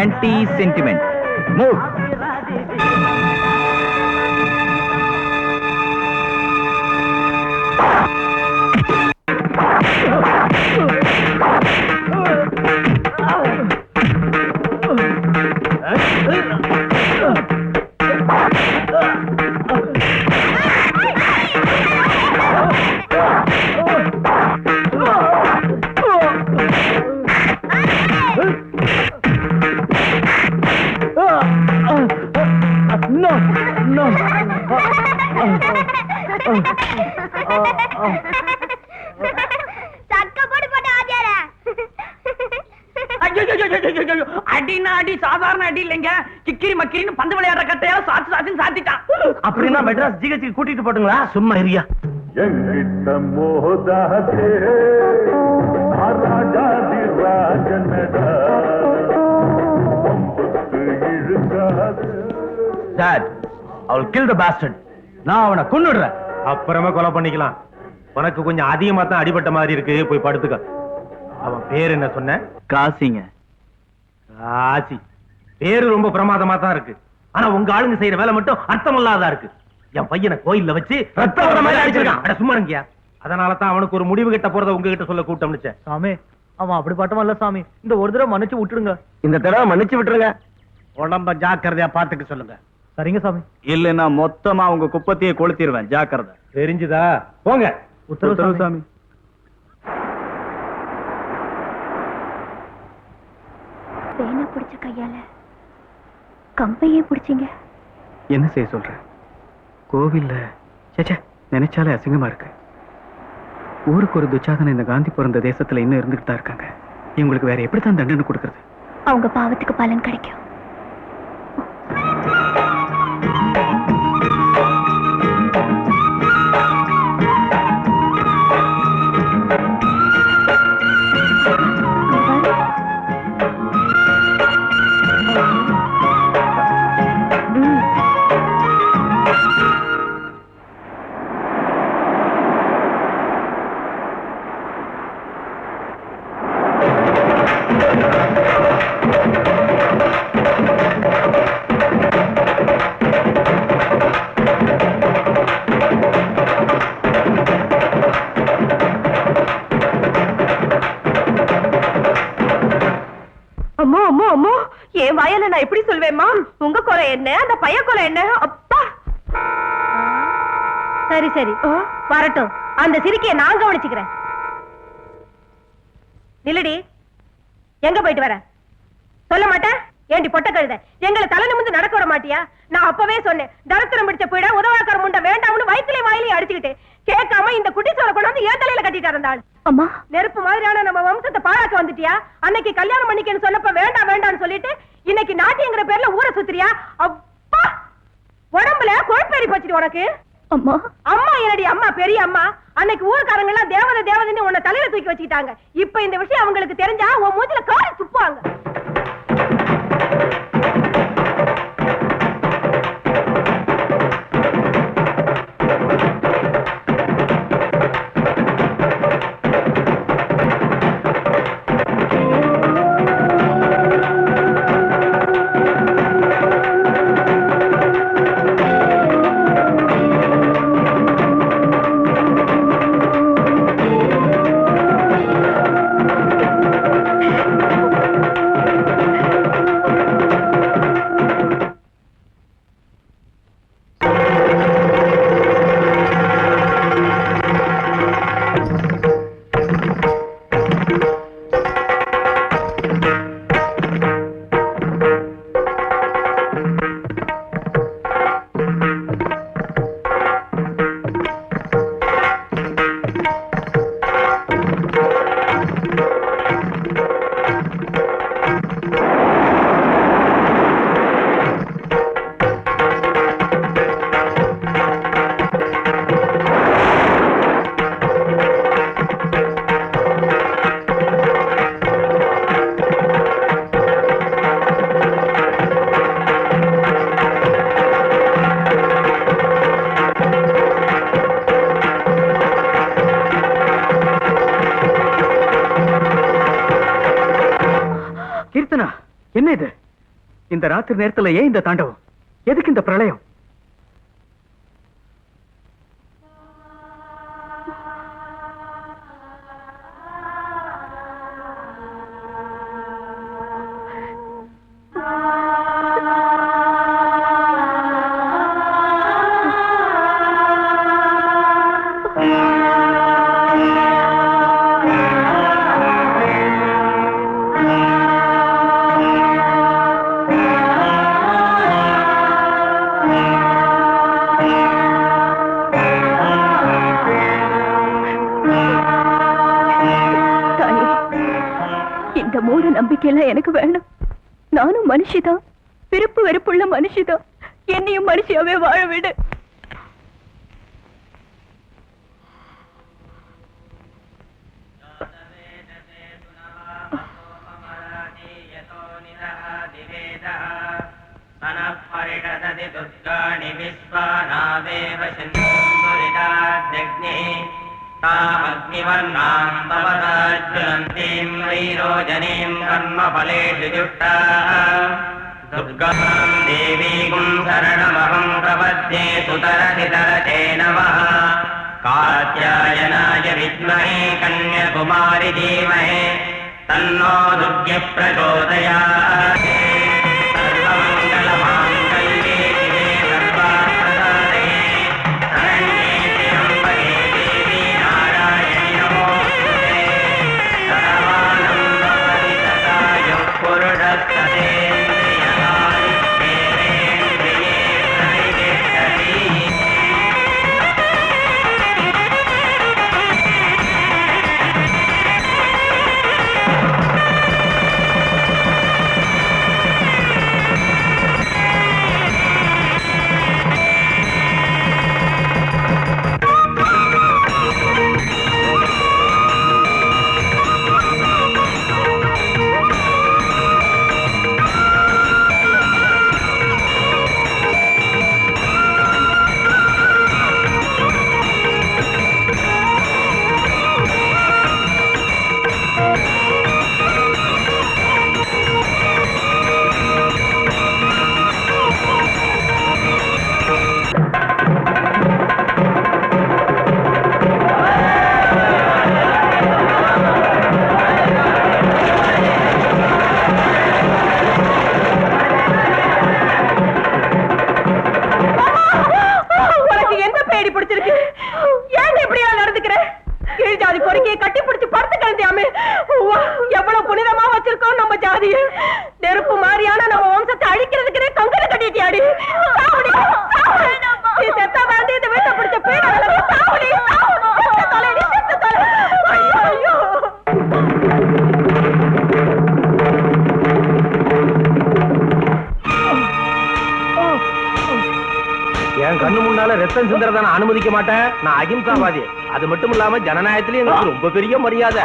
anti-sentiment. Move. அடினா அடி சாதாரண அடி இல்லைங்க. கிக்கிரி மக்கிரின்னு பந்து விளையாடுற கட்டையால சாத்து சாத்தின்னு சாத்திட்டான். அப்படின்னா மெட்ராஸ் ஜிஹெச்சுக்கு கூட்டிட்டு போட்டுங்களா? சும்மா இரியா. Dad, I will kill the bastard. நான் அவனை கொன்னுடுறேன். அப்புறமா கொலை பண்ணிக்கலாம். உனக்கு கொஞ்சம் அதிகமா தான் அடிபட்ட மாதிரி இருக்கு, போய் படுத்துக்க. அவன் பேர் என்ன சொன்ன? காசிங்க. காசி பேரு ரொம்ப பிரமாதமா தான் இருக்கு. ஆனா உங்க ஆளுங்க செய்யற வேலை மட்டும் அர்த்தமில்லாதா இருக்கு. என் பையனை கோயில்ல வச்சு ரத்த வர மாதிரி அடிச்சிருக்கான். அட சும்மா இருக்கியா? அதனால தான் அவனுக்கு ஒரு முடிவு கிட்ட போறத உங்ககிட்ட சொல்ல கூட்டம்னுச்சேன். சாமி, அவன் அப்படி பட்டவன் இல்ல சாமி. இந்த ஒரு தடவை மன்னிச்சு விட்டுருங்க. இந்த தடவை மன்னிச்சு விட்டுருங்க. உடம்ப ஜாக்கிரதையா பாத்துக்க சொல்லுங்க. சரிங்க சாமி. இல்லன்னா மொத்தமா உங்க குப்பத்தையே கொளுத்திடுவேன். ஜாக்கிரதை. தெரிஞ்சுதா? போங்க. உத்தரவு சாமி. பேனை பிடிச்ச கையால கம்பையே பிடிச்சிங்க. என்ன செய்ய சொல்ற? கோவில்ல சேச்சே நினைச்சாலே அசிங்கமா இருக்கு. ஊருக்கு ஒரு துச்சாதன இந்த காந்தி பிறந்த தேசத்துல இன்னும் இருந்துகிட்டு தான் இருக்காங்க. இவங்களுக்கு வேற எப்படித்தான் தண்டனை கொடுக்கறது? அவங்க பாவத்துக்கு பலன் கிடைக்கும். அம்மா அம்மா அம்மா, என் வாயால நான் எப்படி சொல்வேம்மா? உங்க கொலை என்ன, அந்த பைய கொலை என்ன? அப்பா. சரி சரி வரட்டும், அந்த சிரிக்கைய நான் கவனிச்சுக்கிறேன். நில்லடி, எங்க போயிட்டு வர? சொல்ல மாட்டேன்? ஏண்டி பொட்ட கழுத, எங்களை தலை நிமிந்து நடக்க விட மாட்டியா? நான் அப்பவே சொன்னேன், தரத்திரம் பிடிச்ச போயிட உதவாக்கார முண்டை வேண்டாம்னு வயிற்றுல வாயிலையும் அடிச்சுக்கிட்டு கேட்காம இந்த குட்டி சோற கொண்டாந்து ஏன் தலையில கட்டிட்டு இருந்தாள். அம்மா, நெருப்பு மாதிரியான நம்ம வம்சத்தை பாழாக்க வந்துட்டியா? அன்னைக்கு கல்யாணம் பண்ணிக்கன்னு சொன்னப்ப வேண்டாம் வேண்டாம்னு சொல்லிட்டு இன்னைக்கு நாட்டிங்கிற பேர்ல ஊரை சுத்துறியா? அப்பா, உடம்புல கொழுப்பேறி போச்சுடி உனக்கு. அம்மா அம்மா என்னடி அம்மா, பெரிய அம்மா. அன்னைக்கு ஊர்க்காரங்க எல்லாம் தேவதை தேவதைன்னு உன்னை தலையில தூக்கி வச்சுக்கிட்டாங்க. இப்ப இந்த விஷயம் அவங்களுக்கு தெரிஞ்சா உன் மூஞ்சில காரி துப்புவாங்க. என்ன இது? இந்த ராத்திரி நேரத்துல ஏன் இந்த தாண்டவம்? எதுக்கு இந்த பிரளயம்? மூட நம்பிக்கையெல்லாம் எனக்கு வேணும். நானும் மனுஷிதான், விருப்பு வெறுப்புள்ள மனுஷிதான். என்னையும் மனுஷியாவே வாழ விடு. அக்னிவர்ணாந்தவதாஜ்வலந்தீம் வைரோஜனீம் கர்மபலேஷு ஜுஷ்டாः துர்காம் தேவீம் சரணமஹம் பிரபத்யே சுதரசிதரதே நமः காத்யாயனாய வித்மஹே கன்யகுமாரி தீமஹே தன்னோ துர்கே பிரச்சோதயாத் சர்வமங்கலமாங்கல்யே சிவே சர்வார்த்தசாதே சரண்யே த்ர்யம்பகே தேவி நாராயணி நமோஸ்துதே சர்வானந்தவதி சதாய புருஷஸ்ததேந்திரியகாரி தேவேந்திரியே பிரதிஷ்டதி. உனக்கு என்ன பேடி பிடிச்சிருக்கு? ஏன் இப்படியா நடந்துக்கிற? கீழ் ஜாதி பொறுக்கியை கட்டி பிடிச்சு படுத்து கிடந்தியாமே. எவ்வளவு புனிதமா வச்சிருக்கோம் நம்ம ஜாதிய. நெருப்பு மாதிரியான நம்ம வம்சத்தை அழிக்கிறதுக்குனே கங்கண கட்டிட்டியாடி. சாவுடி, சாவு. நீ செத்தா தாண்டி இந்த வீட்டை பிடிச்ச பீட விலகு. சாவுடி, சாவு. செத்த தொலைடி, செத்த தொலை. ஐயோ, ஐயோ. என் கண்ணு முன்னால ரத்தம் சிந்தறத நான் அனுமதிக்க மாட்டேன். நான் அகிம்சாவாதி. அது மட்டும் இல்லாம ஜனநாயகத்திலே எனக்கு ரொம்ப பெரிய மரியாதை.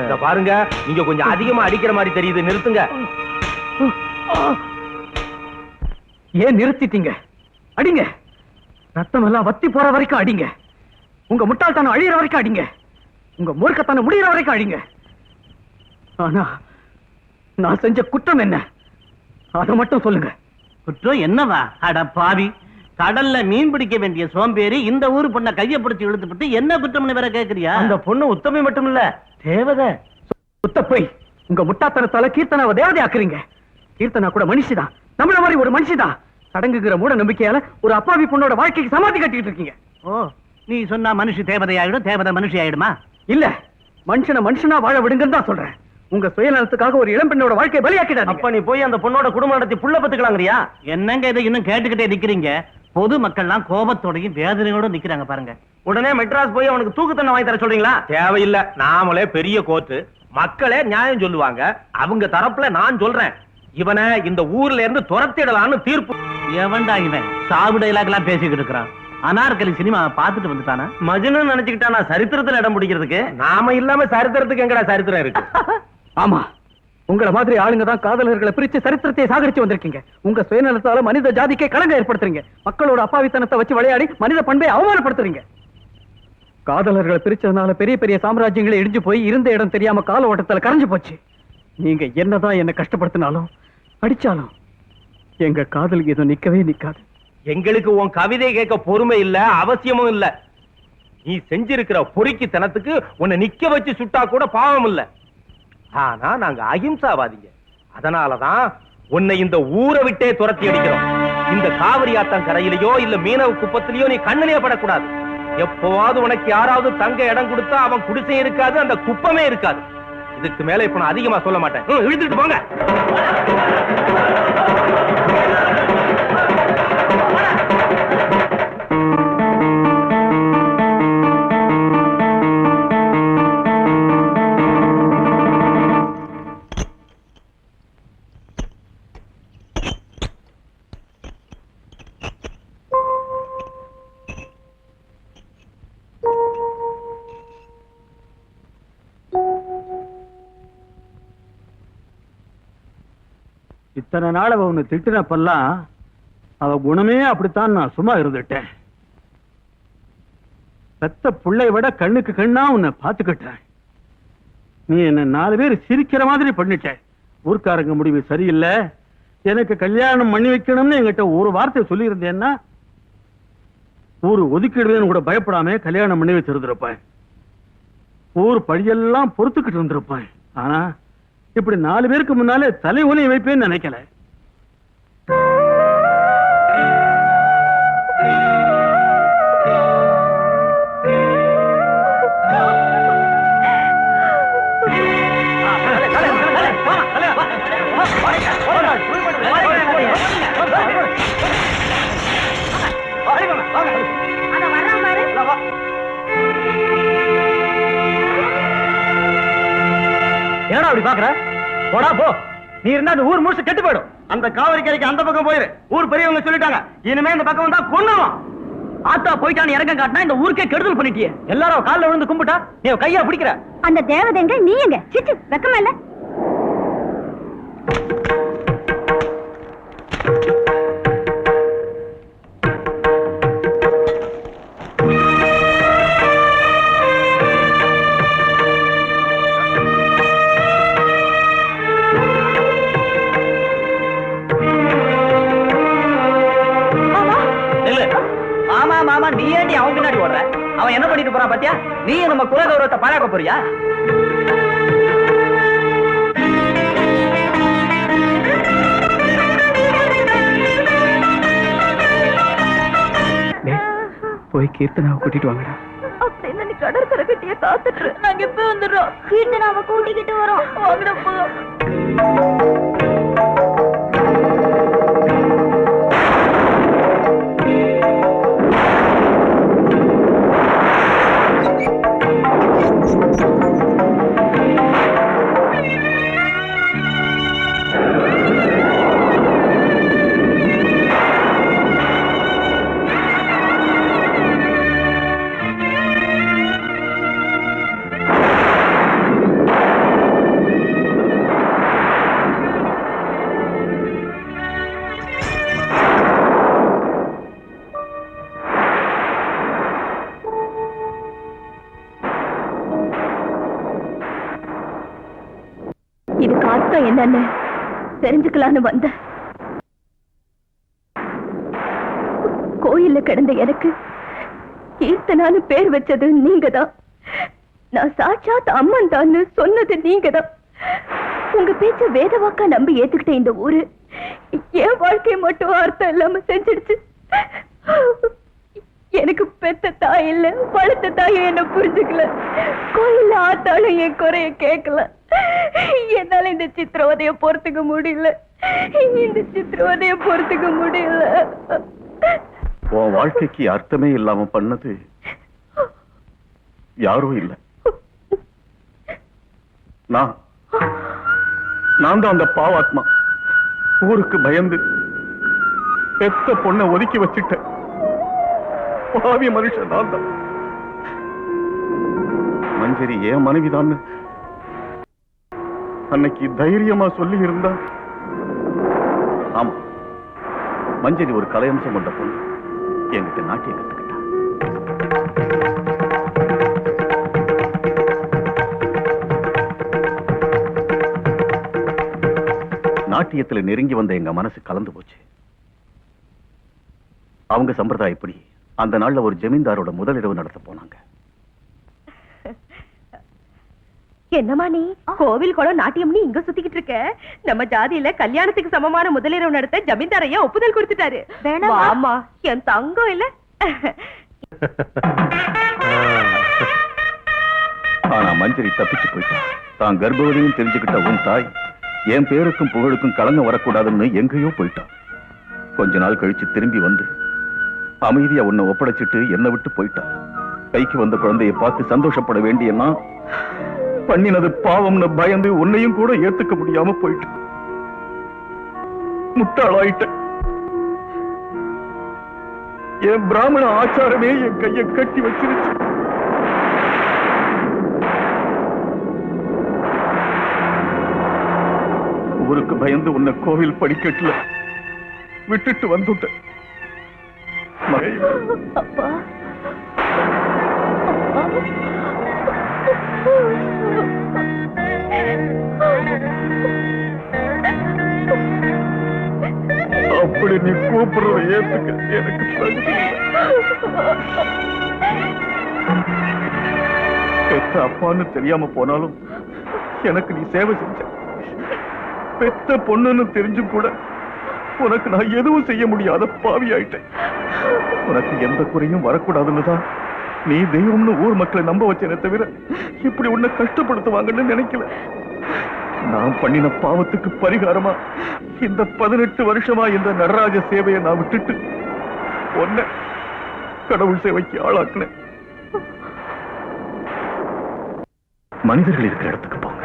இத பாருங்க, நீங்க கொஞ்சம் அதிகமா அடிக்கிற மாதிரி தெரியுது. நிறுத்துங்க. ஏன் நிறுத்திட்டீங்க? அடிங்க. ரத்தம் எல்லாம் வத்தி போற வரைக்கும் அடிங்க. உங்க முட்டாள்தனம் அழியிற வரைக்கும் அடிங்க. உங்க மூர்க்கத்தனம் முடியிற வரைக்கும் அடிங்க. ஆனா நான் செஞ்ச குற்றம் என்ன? அதை மட்டும் சொல்லுங்க. குற்றம் என்னவா? அட பாவி, கடல்ல மீன் பிடிக்க வேண்டிய சோம்பேறி இந்த ஊரு பொண்ண கைய பிடிச்சு இழுத்துட்டு என்ன குற்றம்னு வேற கேக்குறியா? அந்த பொண்ணு உத்தமி மட்டும் இல்ல, தேவதை. சுத்த போய் உங்க முட்டாத்தனத்தால கீர்த்தனாவை தேவதை ஆக்குறீங்க. கீர்த்தனா கூட மனுஷிதான், நம்மள மாதிரி ஒரு மனுஷிதான். சடங்குங்கிற மூட நம்பிக்கையால ஒரு அப்பாவி பொண்ணோட வாழ்க்கைக்கு சமாதி கட்டிட்டு இருக்கீங்க. ஓ, நீ சொன்னா மனுஷி தேவதை ஆயிடும், தேவதை மனுஷி ஆயிடுமா? இல்ல, மனுஷனை மனுஷனா வாழ விடுங்கன்னு தான் சொல்றேன். உங்க சுயநலத்துக்காக ஒரு இளம் பெண்ணோட வாழ்க்கையை பலியாக்கிடாதீங்க. அப்ப நீ போய் அந்த பொண்ணோட குடும்பம் நடத்தி புள்ள பத்துக்கலாங்கறியா? என்னங்க இதை இன்னும் கேட்டுக்கிட்டே நிக்கிறீங்க? பொது மக்கள்லாம் கோபத்தோடையும் வேதனையோட நிக்கிறாங்க பாருங்க. உடனே மெட்ராஸ் போய் அவனுக்கு தூக்கு தண்டனை வாங்கி தர சொல்றீங்களா? தேவையில்ல. நாமளே பெரிய கோர்ட்டு, மக்களே நியாயம் சொல்லுவாங்க. அவங்க தரப்புல நான் சொல்றேன், இவனை இந்த ஊர்ல இருந்து துரத்திடலான்னு தீர்ப்பு. எவன்டா இவன் சாவு டைலாக் எல்லாம் பேசிக்கிட்டு இருக்கிறான்? அனார்கலி சினிமா பார்த்துட்டு வந்துட்டானா? மஜ்னு நினைச்சுக்கிட்டானா சரித்திரத்துல இடம் பிடிக்கிறதுக்கு? நாம இல்லாம சரித்திரத்துக்கு எங்கடா சரித்திரம் இருக்கு? ஆமா, உங்களை மாதிரி ஆளுங்க தான் காதலர்களை பிரிச்சு சரித்திரத்தை சாகரிச்சு வந்திருக்கீங்க. உங்க சுயநலத்தால மனித ஜாதிக்கே களங்கம் ஏற்படுத்துறீங்க. மக்களோட அப்பாவித்தனத்தை வச்சு விளையாடி மனித பண்பை அவமானப்படுத்துறீங்க. காதலர்களை பிரிச்சதுனால பெரிய பெரிய சாம்ராஜ்யங்களை இடிஞ்சு போய் இருந்த இடம் தெரியாம கால ஓட்டத்துல கரைஞ்சு போச்சு. நீங்க என்னதான் என்ன கஷ்டப்படுத்தினாலும் அடிச்சாலும் எங்க காதல் எதுவும் நிக்கவே நிக்காது. எங்களுக்கு உன் கவிதை கேட்க பொறுமை இல்ல, அவசியமும் இல்ல. நீ செஞ்சிருக்கிற பொறுக்கித்தனத்துக்கு உன்னை நிக்க வச்சு சுட்டா கூட பாவம் இல்ல. ஆனா நாங்க அகிம்சாவாதிங்க. அதனாலதான் உன்னை இந்த ஊரை விட்டே துரத்தி அடிக்கிறோம். இந்த காவிரி ஆத்தம் கரையிலையோ இல்ல மீனவ குப்பத்திலேயோ நீ கண்ணிலே படக்கூடாது. எப்பவாவது உனக்கு யாராவது தங்க இடம் கொடுத்தா அவன் குடிசை இருக்காது, அந்த குப்பமே இருக்காது. இதுக்கு மேல இப்ப நான் அதிகமா சொல்ல மாட்டேன். இழுத்துட்டு போங்க. இத்தனை நாள் அவ உன்னை திட்டினப்பெல்லாம் அவ குணமே அப்படித்தான் நான் சும்மா இருந்துட்டேன். பெத்த புள்ளைய விட கண்ணுக்கு கண்ணா உன்னை பாத்துக்கிட்டேன். நீ என்ன 4 பேர் சிரிக்கிற மாதிரி பண்ணிட்ட. ஊர்க்காரங்க முடிவு சரியில்லை, எனக்கு கல்யாணம் பண்ணி வைக்கணும்னு என்கிட்ட ஒரு வார்த்தை சொல்லி இருந்தேன்னா ஊரு ஒதுக்கிடுவேன்னு கூட பயப்படாம கல்யாணம் பண்ணி வச்சிருந்திருப்பேன். ஊர் பழியெல்லாம் பொறுத்துக்கிட்டு இருந்திருப்பேன். ஆனா இப்படி 4 பேருக்கு முன்னாலே தலை ஒலி வைப்பேன்னு நினைக்கல. என்னடா அப்படி பாக்குற? போடா போ. நீ இருந்தா அந்த ஊர் முழுசு கெட்டு போயிடும். அந்த காவிரி கரைக்கு அந்த பக்கம் போயிரு. ஊர் பெரியவங்க சொல்லிட்டாங்க, இனிமே இந்த பக்கம் வந்தா கொன்னுவோம். ஆத்தா போயிட்டான்னு இறங்க காட்டினா இந்த ஊருக்கே கெடுதல் பண்ணிட்டியே. எல்லாரும் காலில் விழுந்து கும்பிட்டா நீ கையா பிடிக்கிற. அந்த தேவதைங்க நீ எங்க சிச்சு வெக்கமா இல்ல? மாமா நீ ஏண்டி அவன் பின்னாடி ஓடுற? அவன் என்ன பண்ணிட்டு போறான் பாத்தியா? நீ நம்ம குல கௌரவத்தை பாழாக்க போறியா? போய் கீர்த்தனாவை கூட்டிட்டு வாங்கடா. அப்படின்னு நீ கடற்கரை கட்டிய காத்துட்டு நாங்க இப்ப வந்துடுறோம். கீர்த்தனாவை கூட்டிக்கிட்டு வரோம். வாங்கடா போ. இதுக்கு அர்த்தம் என்னன்னு தெரிஞ்சுக்கலான்னு வந்த. கோயில்ல கிடந்த எனக்கு கீர்த்தனான்னு பேர் வச்சது நீங்கதான். நான் சாட்சாத் அம்மன் தான் சொன்னது நீங்கதான். உங்க பேச்ச வேதவாக்கா நம்பி ஏத்துக்கிட்ட இந்த ஊரு என் வாழ்க்கையை மட்டும் அர்த்தம் இல்லாம செஞ்சிடுச்சு. எனக்கு பெத்த தாய் இல்ல, வளர்த்த தாயும் என்ன புரிஞ்சுக்கல. கோயில்ல ஆத்தாலும் என் குறைய கேட்கல. என்னால இந்த சித்திரவதைய பொறுத்துக்க முடியல. இந்த சித்திரவதைய பொறுத்துக்க முடியல. உன் வாழ்க்கைக்கு அர்த்தமே இல்லாம பண்ணது யாரும் இல்ல, நான் தான் அந்த பாவாத்மா. ஊருக்கு பயந்து பெத்த பொண்ணை ஒதுக்கி வச்சுட்டேன். பாவி மனுஷன் நான் தான். மஞ்சரி ஏன் மனைவிதான் அன்னைக்கு தைரியமா சொல்லி இருந்தா. ஆமா, மஞ்சரி ஒரு கலையம்சம் கொண்ட பொண்ணு. என்கிட்ட நாட்டியம் கத்துக்கிட்டா. நாட்டியத்துல நெருங்கி வந்த எங்க மனசு கலந்து போச்சு. அவங்க சம்பிரதாயப்படி அந்த நாள்ல ஒரு ஜமீன்தாரோட முதலிரவு நடத்த போனாங்க. என்னமா நீ கோவில் குளம் நாட்டியம் நீ இங்க சுத்திக்கிட்டு இருக்க? நம்ம ஜாதியில கல்யாணத்துக்கு சமமான முதலிரவு நடத்த ஜமீன்தார் ஐயா ஒப்புதல் கொடுத்துட்டாரு. ஆமா, என் தங்கம் இல்ல. ஆனா மஞ்சரி தப்பிச்சு போயிட்டான். தான் கர்ப்பவதியும் தெரிஞ்சுக்கிட்ட உன் தாய் என் பேருக்கும் புகழுக்கும் கலங்க வரக்கூடாதுன்னு எங்கேயோ போயிட்டான். கொஞ்ச நாள் கழிச்சு திரும்பி வந்து அமைதியா உன்னை ஒப்படைச்சிட்டு என்னை விட்டு போயிட்டான். கைக்கு வந்த குழந்தையை பார்த்து சந்தோஷப்பட வேண்டியன்னா பண்ணினது பாவம்னு பயந்து உன்னையும் கூட ஏத்துக்க முடியாம போயிட்டு முட்டாளாயிட்ட. என் பிராமண ஆச்சாரமே என் கையை கட்டி வச்சிருச்சு. ஊருக்கு பயந்து உன்னை கோவில் படிக்கட்டுல விட்டுட்டு வந்துட்டேன். அப்பா இப்படி நீ கூப்பிடுறத ஏத்துக்க எனக்கு தகுதி இல்லை. பெத்த அப்பான்னு தெரியாம போனாலும் எனக்கு நீ சேவை செஞ்ச. பெத்த பொண்ணுன்னு தெரிஞ்சும் கூட உனக்கு நான் எதுவும் செய்ய முடியாத பாவி ஆயிட்டேன். உனக்கு எந்த குறையும் வரக்கூடாதுன்னு தான் நீ தெய்வம்னு ஊர் மக்களை நம்ப வச்சேனே தவிர இப்படி உன்னை கஷ்டப்படுத்துவாங்கன்னு நினைக்கல. நான் பண்ணின பாவத்துக்கு பரிகாரமா இந்த 18 வருஷமா இந்த நடராஜ சேவையை நான் விட்டுட்டு உன்னை கடவுள் சேவைக்கு ஆளாக்குனேன். மனிதர்கள் இருக்கிற இடத்துக்கு போங்க.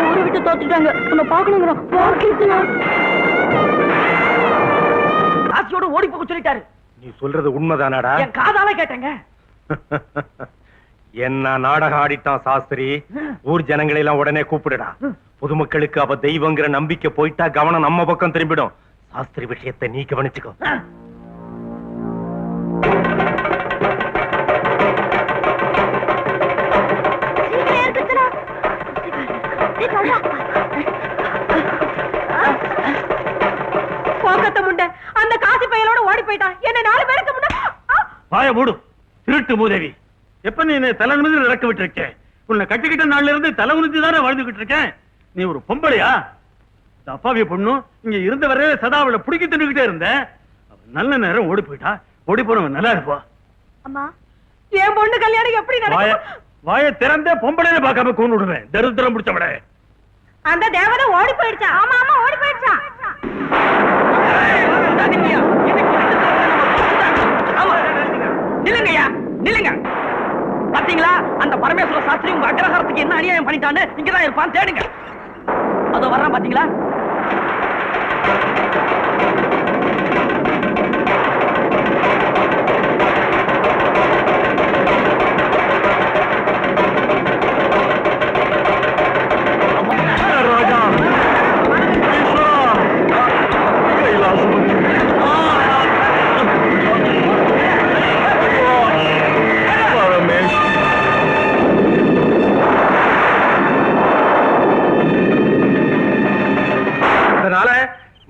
ஊரை விட்டு தோத்துட்டாங்க. உன்னை பாக்கணுங்கிறான். ஆசியோட ஓடி போக சொல்லிட்டாரு. நீ சொல்றது உண்மைதானாடா? என் காதால கேட்டேங்க. என்ன நாடகம் ஆடிட்டான் சாஸ்திரி. ஊர் ஜனங்களை எல்லாம் உடனே கூப்பிடுடா. பொதுமக்களுக்கு அவ தெய்வங்கிற நம்பிக்கை போயிட்டா கவனம் நம்ம பக்கம் திரும்பிடும். சாஸ்திரி விஷயத்தை நீ கவனிச்சுக்கோ. போக்கத்த முண்டை அந்த காசி பையலோட ஓடி போயிட்டான். என்ன 4 பேருக்கு முன்ன வாய மூடு திருட்டு மூதேவி. எப்ப நீ என்னை தலை நிமிர்ந்து நடக்க விட்டுருக்கேன்? உன்னை கட்டிக்கிட்ட நாள்ல இருந்து தலை உணிச்சு தானே வாழ்ந்துகிட்டு இருக்கேன். நீ ஒரு பொம்பளையா? இந்த அப்பாவிய பொண்ணு இங்க இருந்த வரையில சதா அவளை பிடிக்க தின்னுகிட்டே இருந்தேன். நல்ல நேரம் ஓடி போயிட்டா. ஓடி போனவன் நல்லா இருப்பா. அம்மா என் பொண்ணு கல்யாணம் எப்படி நடக்கும்? வாய திறந்தே பொம்பளையில பார்க்காம கொண்டு விடுவேன். தரித்திரம் முடிச்சவட. அந்த தேவதை ஓடி போயிடுச்சா? ஆமா ஆமா ஓடி போயிடுச்சா? நில்லுங்கய்யா நில்லுங்க. பாத்தீங்களா அந்த பரமேஸ்வர சாஸ்திரி உங்க அக்ரஹாரத்துக்கு என்ன அநியாயம் பண்ணிட்டான்னு இங்கதான் இருப்பான். தேடுங்க. அதோ வர்றான் பாத்தீங்களா?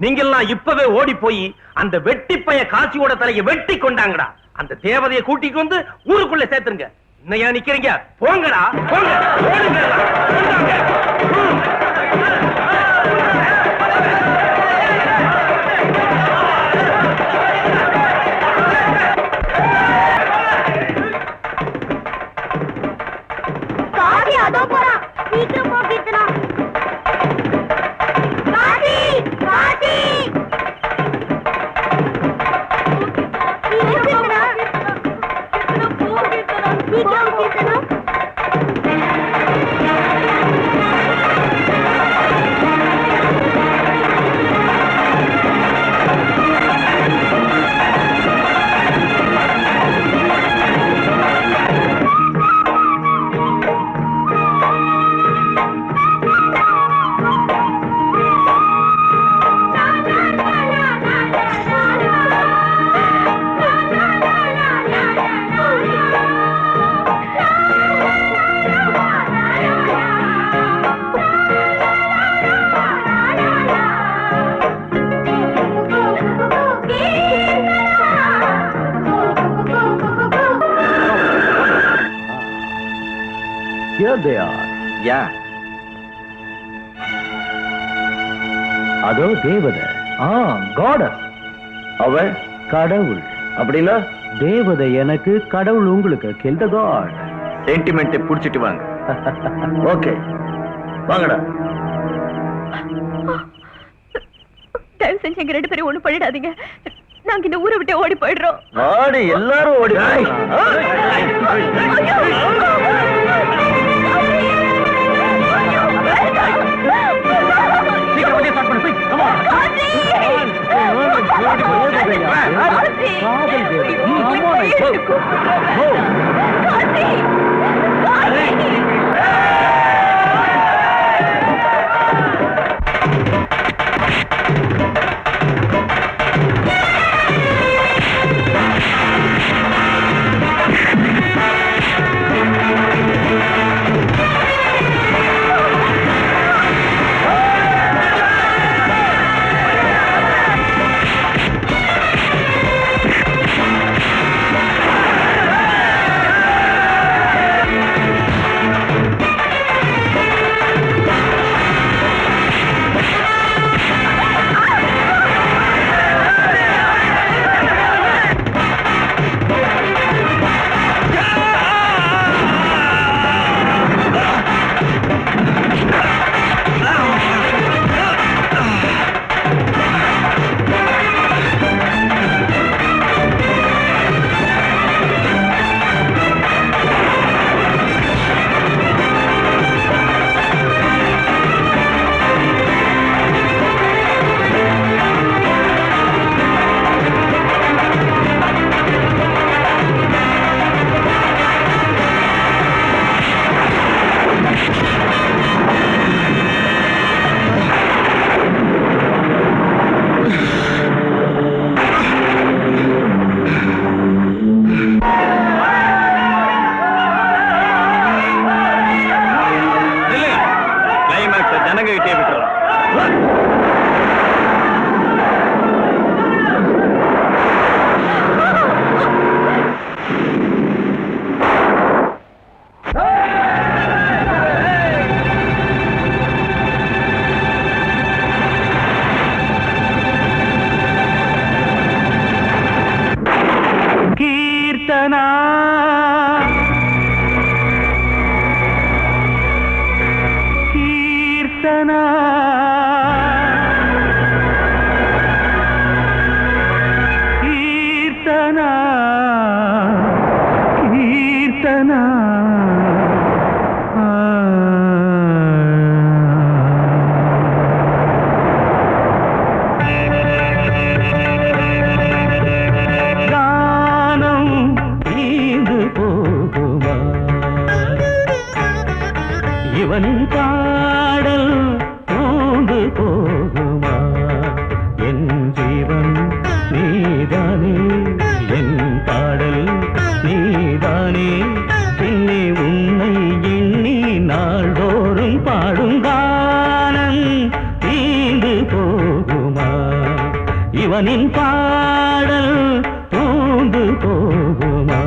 நீங்கெல்லாம் இப்பவே ஓடி போய் அந்த வெட்டி பைய காசியோட தலையை வெட்டி கொண்டாங்கடா. அந்த தேவதையை கூட்டிட்டு வந்து ஊருக்குள்ள சேர்த்துருங்க. இன்னையா நிக்கிறீங்க? போங்கடா போங்க. காசி அதோ போறா. சீக்கிரம் போ கீர்த்தனா. காசி காசி கீர்த்தனா போ கீர்த்தனா. சீக்கிரம் Keerthana. Here they are. Yeah. அதோ தேவதை. காடஸ். அவ கடவுள். அப்படின்னா தேவதை எனக்கு, கடவுள் உங்களுக்கு. Kill the god. சென்டிமெண்ட் புடிச்சிட்டு வாங்க. ஓகே வாங்கடா. தயவு செஞ்சு எங்க 2 பேரும் ஒண்ணு பண்ணிடாதீங்க. நாங்க இந்த ஊரை விட்டு ஓடி போயிடுறோம். ஆடி எல்லாரும் ஓடி. கீர்த்தனா கீர்த்தனா கீர்த்தனா கீர்த்தனா கானம் தீந்து போகுமா இவனின் பாடல் தூந்து போகுமா என் ஜீவன் நீதானே என் பாடல் நீதானே பின்னே உன்னை எண்ணி நாள்தோறும் பாடும் கானம் தீந்து போகுமா இவனின் பாடல் தூந்து போகுமா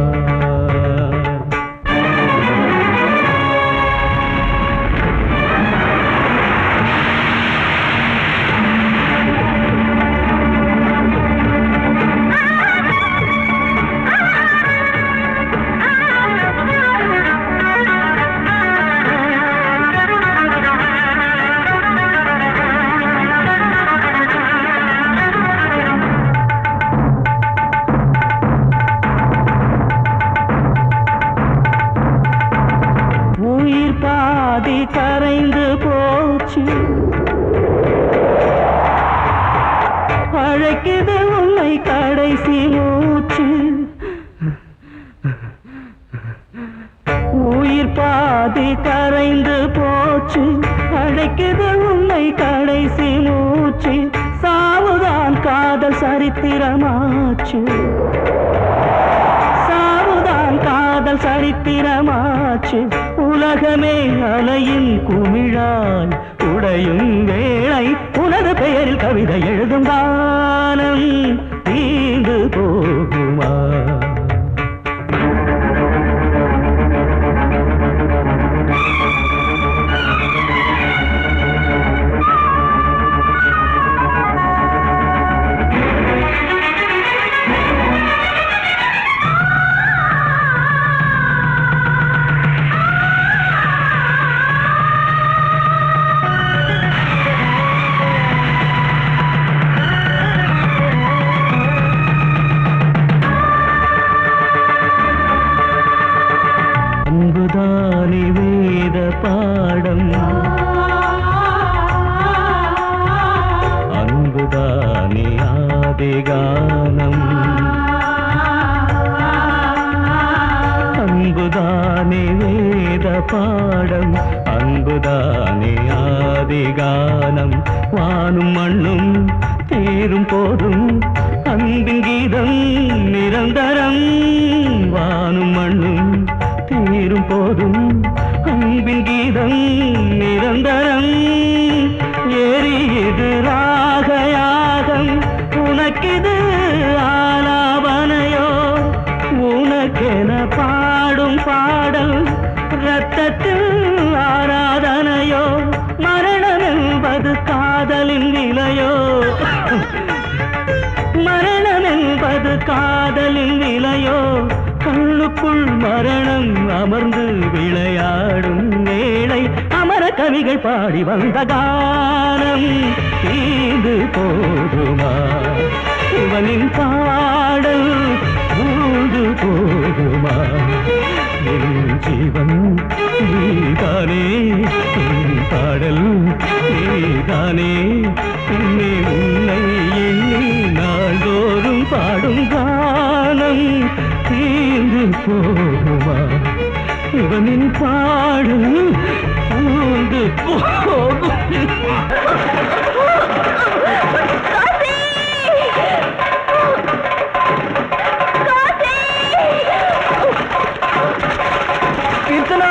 உயிர் பாதி கரைந்து போச்சு அழைக்குது உன்னை கடைசி மூச்சு உயிர் பாதி கரைந்து போச்சு அழைக்குது உன்னை கடைசி மூச்சு சாவுதான் காதல் சரித்திரமாச்சு சாவுதான் காதல் சரித்திரமாச்சு உலகமே அலையின் குமிழாய் உடையும் வேளை உனது பெயரில் கவிதை எழுதும் காலம் தீண்டு போகுமா அன்புதானே வேத பாடம் அன்புதானே ஆதிகானம் அன்புதானே வேத பாடம் அன்புதானே ஆதிகானம் வானும் மண்ணும் தீரும் போதும் அன்பின் கீதம் நிரந்தரம் வானும் மண்ணும் தீரும் போதும் அன்பின் கீதம் நிரந்தரம் எரியுது ராகயாகம் உனக்கிது ஆலாபனையோ உனக்கென பாடும் பாடல் ரத்தத்தில் ஆராதனையோ மரணம் என்பது காதலின் நிலையோ மரணம் என்பது காதலின் நிலையோ கண்ணுக்குள் மரணம் அமர்ந்து விளையாடும் வேளை அமர கவிகள் பாடி வந்த கானம் தீந்து போகுமா இவனின் பாடல் தூது போகுமா என் ஜீவன் நீதானே என் பாடல் நீதானே உன்னை உன்னை எண்ணி நாள்தோறும் பாடும் கானம் தீர்ந்து போகுமா இவனின் பாடல் தூந்து போகுமா கீர்த்தனா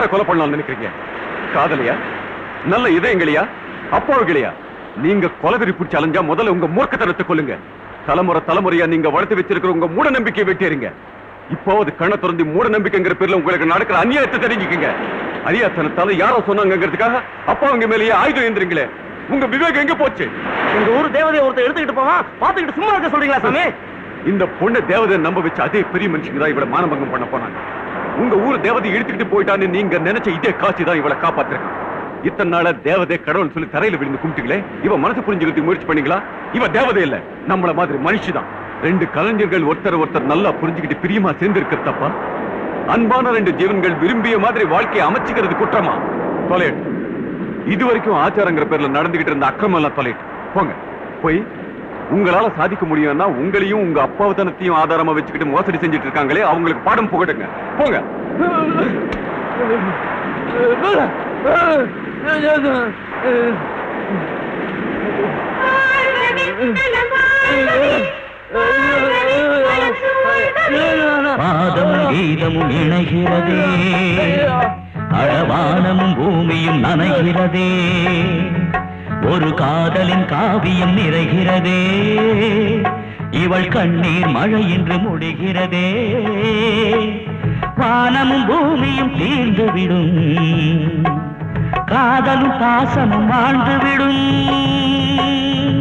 யாரை கொலை பண்ணலாம்னு நினைக்கிறீங்க? காதலியா? நல்ல இதயங்களையா? அப்பாவுகளையா? நீங்க கொலவெறி பிடிச்சி அலைஞ்சா முதல்ல உங்க மூர்க்கத்தனத்தை கொல்லுங்க. தலைமுறை தலைமுறையா நீங்க வளர்த்து வச்சிருக்கிற உங்க மூட நம்பிக்கையை வெட்டிடுங்க. இப்போது கண்ணை திறந்து மூட நம்பிக்கைங்கிற பேர்ல உங்களுக்கு நடக்கிற அநியாயத்தை தெரிஞ்சுக்கங்க. அரியாத்தனத்தால யாரோ சொன்னாங்கிறதுக்காக அப்பாவுங்க மேலேயே ஆயுதம் ஏந்திரீங்களே, உங்க விவேகம் எங்க போச்சு? உங்க ஊர் தேவதையை ஒருத்தர் எடுத்துக்கிட்டு போவான், பாத்துக்கிட்டு சும்மா இருக்க சொல்றீங்களா சாமி? இந்த பொண்ணை தேவதை நம்ப வச்சு அதே பெரிய மனுஷங்க தான் இவளை மானபங்கம் பண்ண போனாங்க. உங்க ஊர் தேவதை இழுத்துக்கிட்டு போயிட்டான்னு நீங்க நினைச்ச இதே காட்சி தான் இவளை காப்பாத்திருக்கான். இத்தனை நாள தேவதை கடவுள் சொல்லி தரையில விழுந்து கும்பிட்டுங்களே, இவ மனசு புரிஞ்சுக்கிறதுக்கு முயற்சி பண்ணீங்களா? இவ தேவதை இல்ல, நம்மள மாதிரி மனுஷிதான். ரெண்டு கலைஞர்கள் ஒருத்தர் நல்லா புரிஞ்சுக்கிட்டு பிரியமா சேர்ந்திருக்க தப்பா? அன்பான ரெண்டு ஜீவன்கள் விரும்பிய மாதிரி வாழ்க்கையை அமைச்சுக்கிறது குற்றமா? தொலையட்டு. இதுவரைக்கும் ஆச்சாரங்கிற பேர்ல நடந்துகிட்டு இருந்த அக்கிரமம் எல்லாம் தொலையட்டு. போங்க, போய் உங்களால சாதிக்க முடியும்னா உங்களையும் உங்க அப்பாவத்தனத்தையும் ஆதாரமா வச்சுக்கிட்டு மோசடி செஞ்சுட்டு இருக்காங்களே அவங்களுக்கு பாடம் புகட்டுங்க. போங்க. பாதமும் கீதமும் இணைகிறதே, அழவானமும் பூமியும் நனைகிறதே, ஒரு காதலின் காவியம் நிறைகிறதே, இவள் கண்ணீர் மழை என்று முடிகிறதே, வானமும் பூமியும் தீர்ந்துவிடும், காதலும் பாசமும் வாழ்ந்துவிடும்.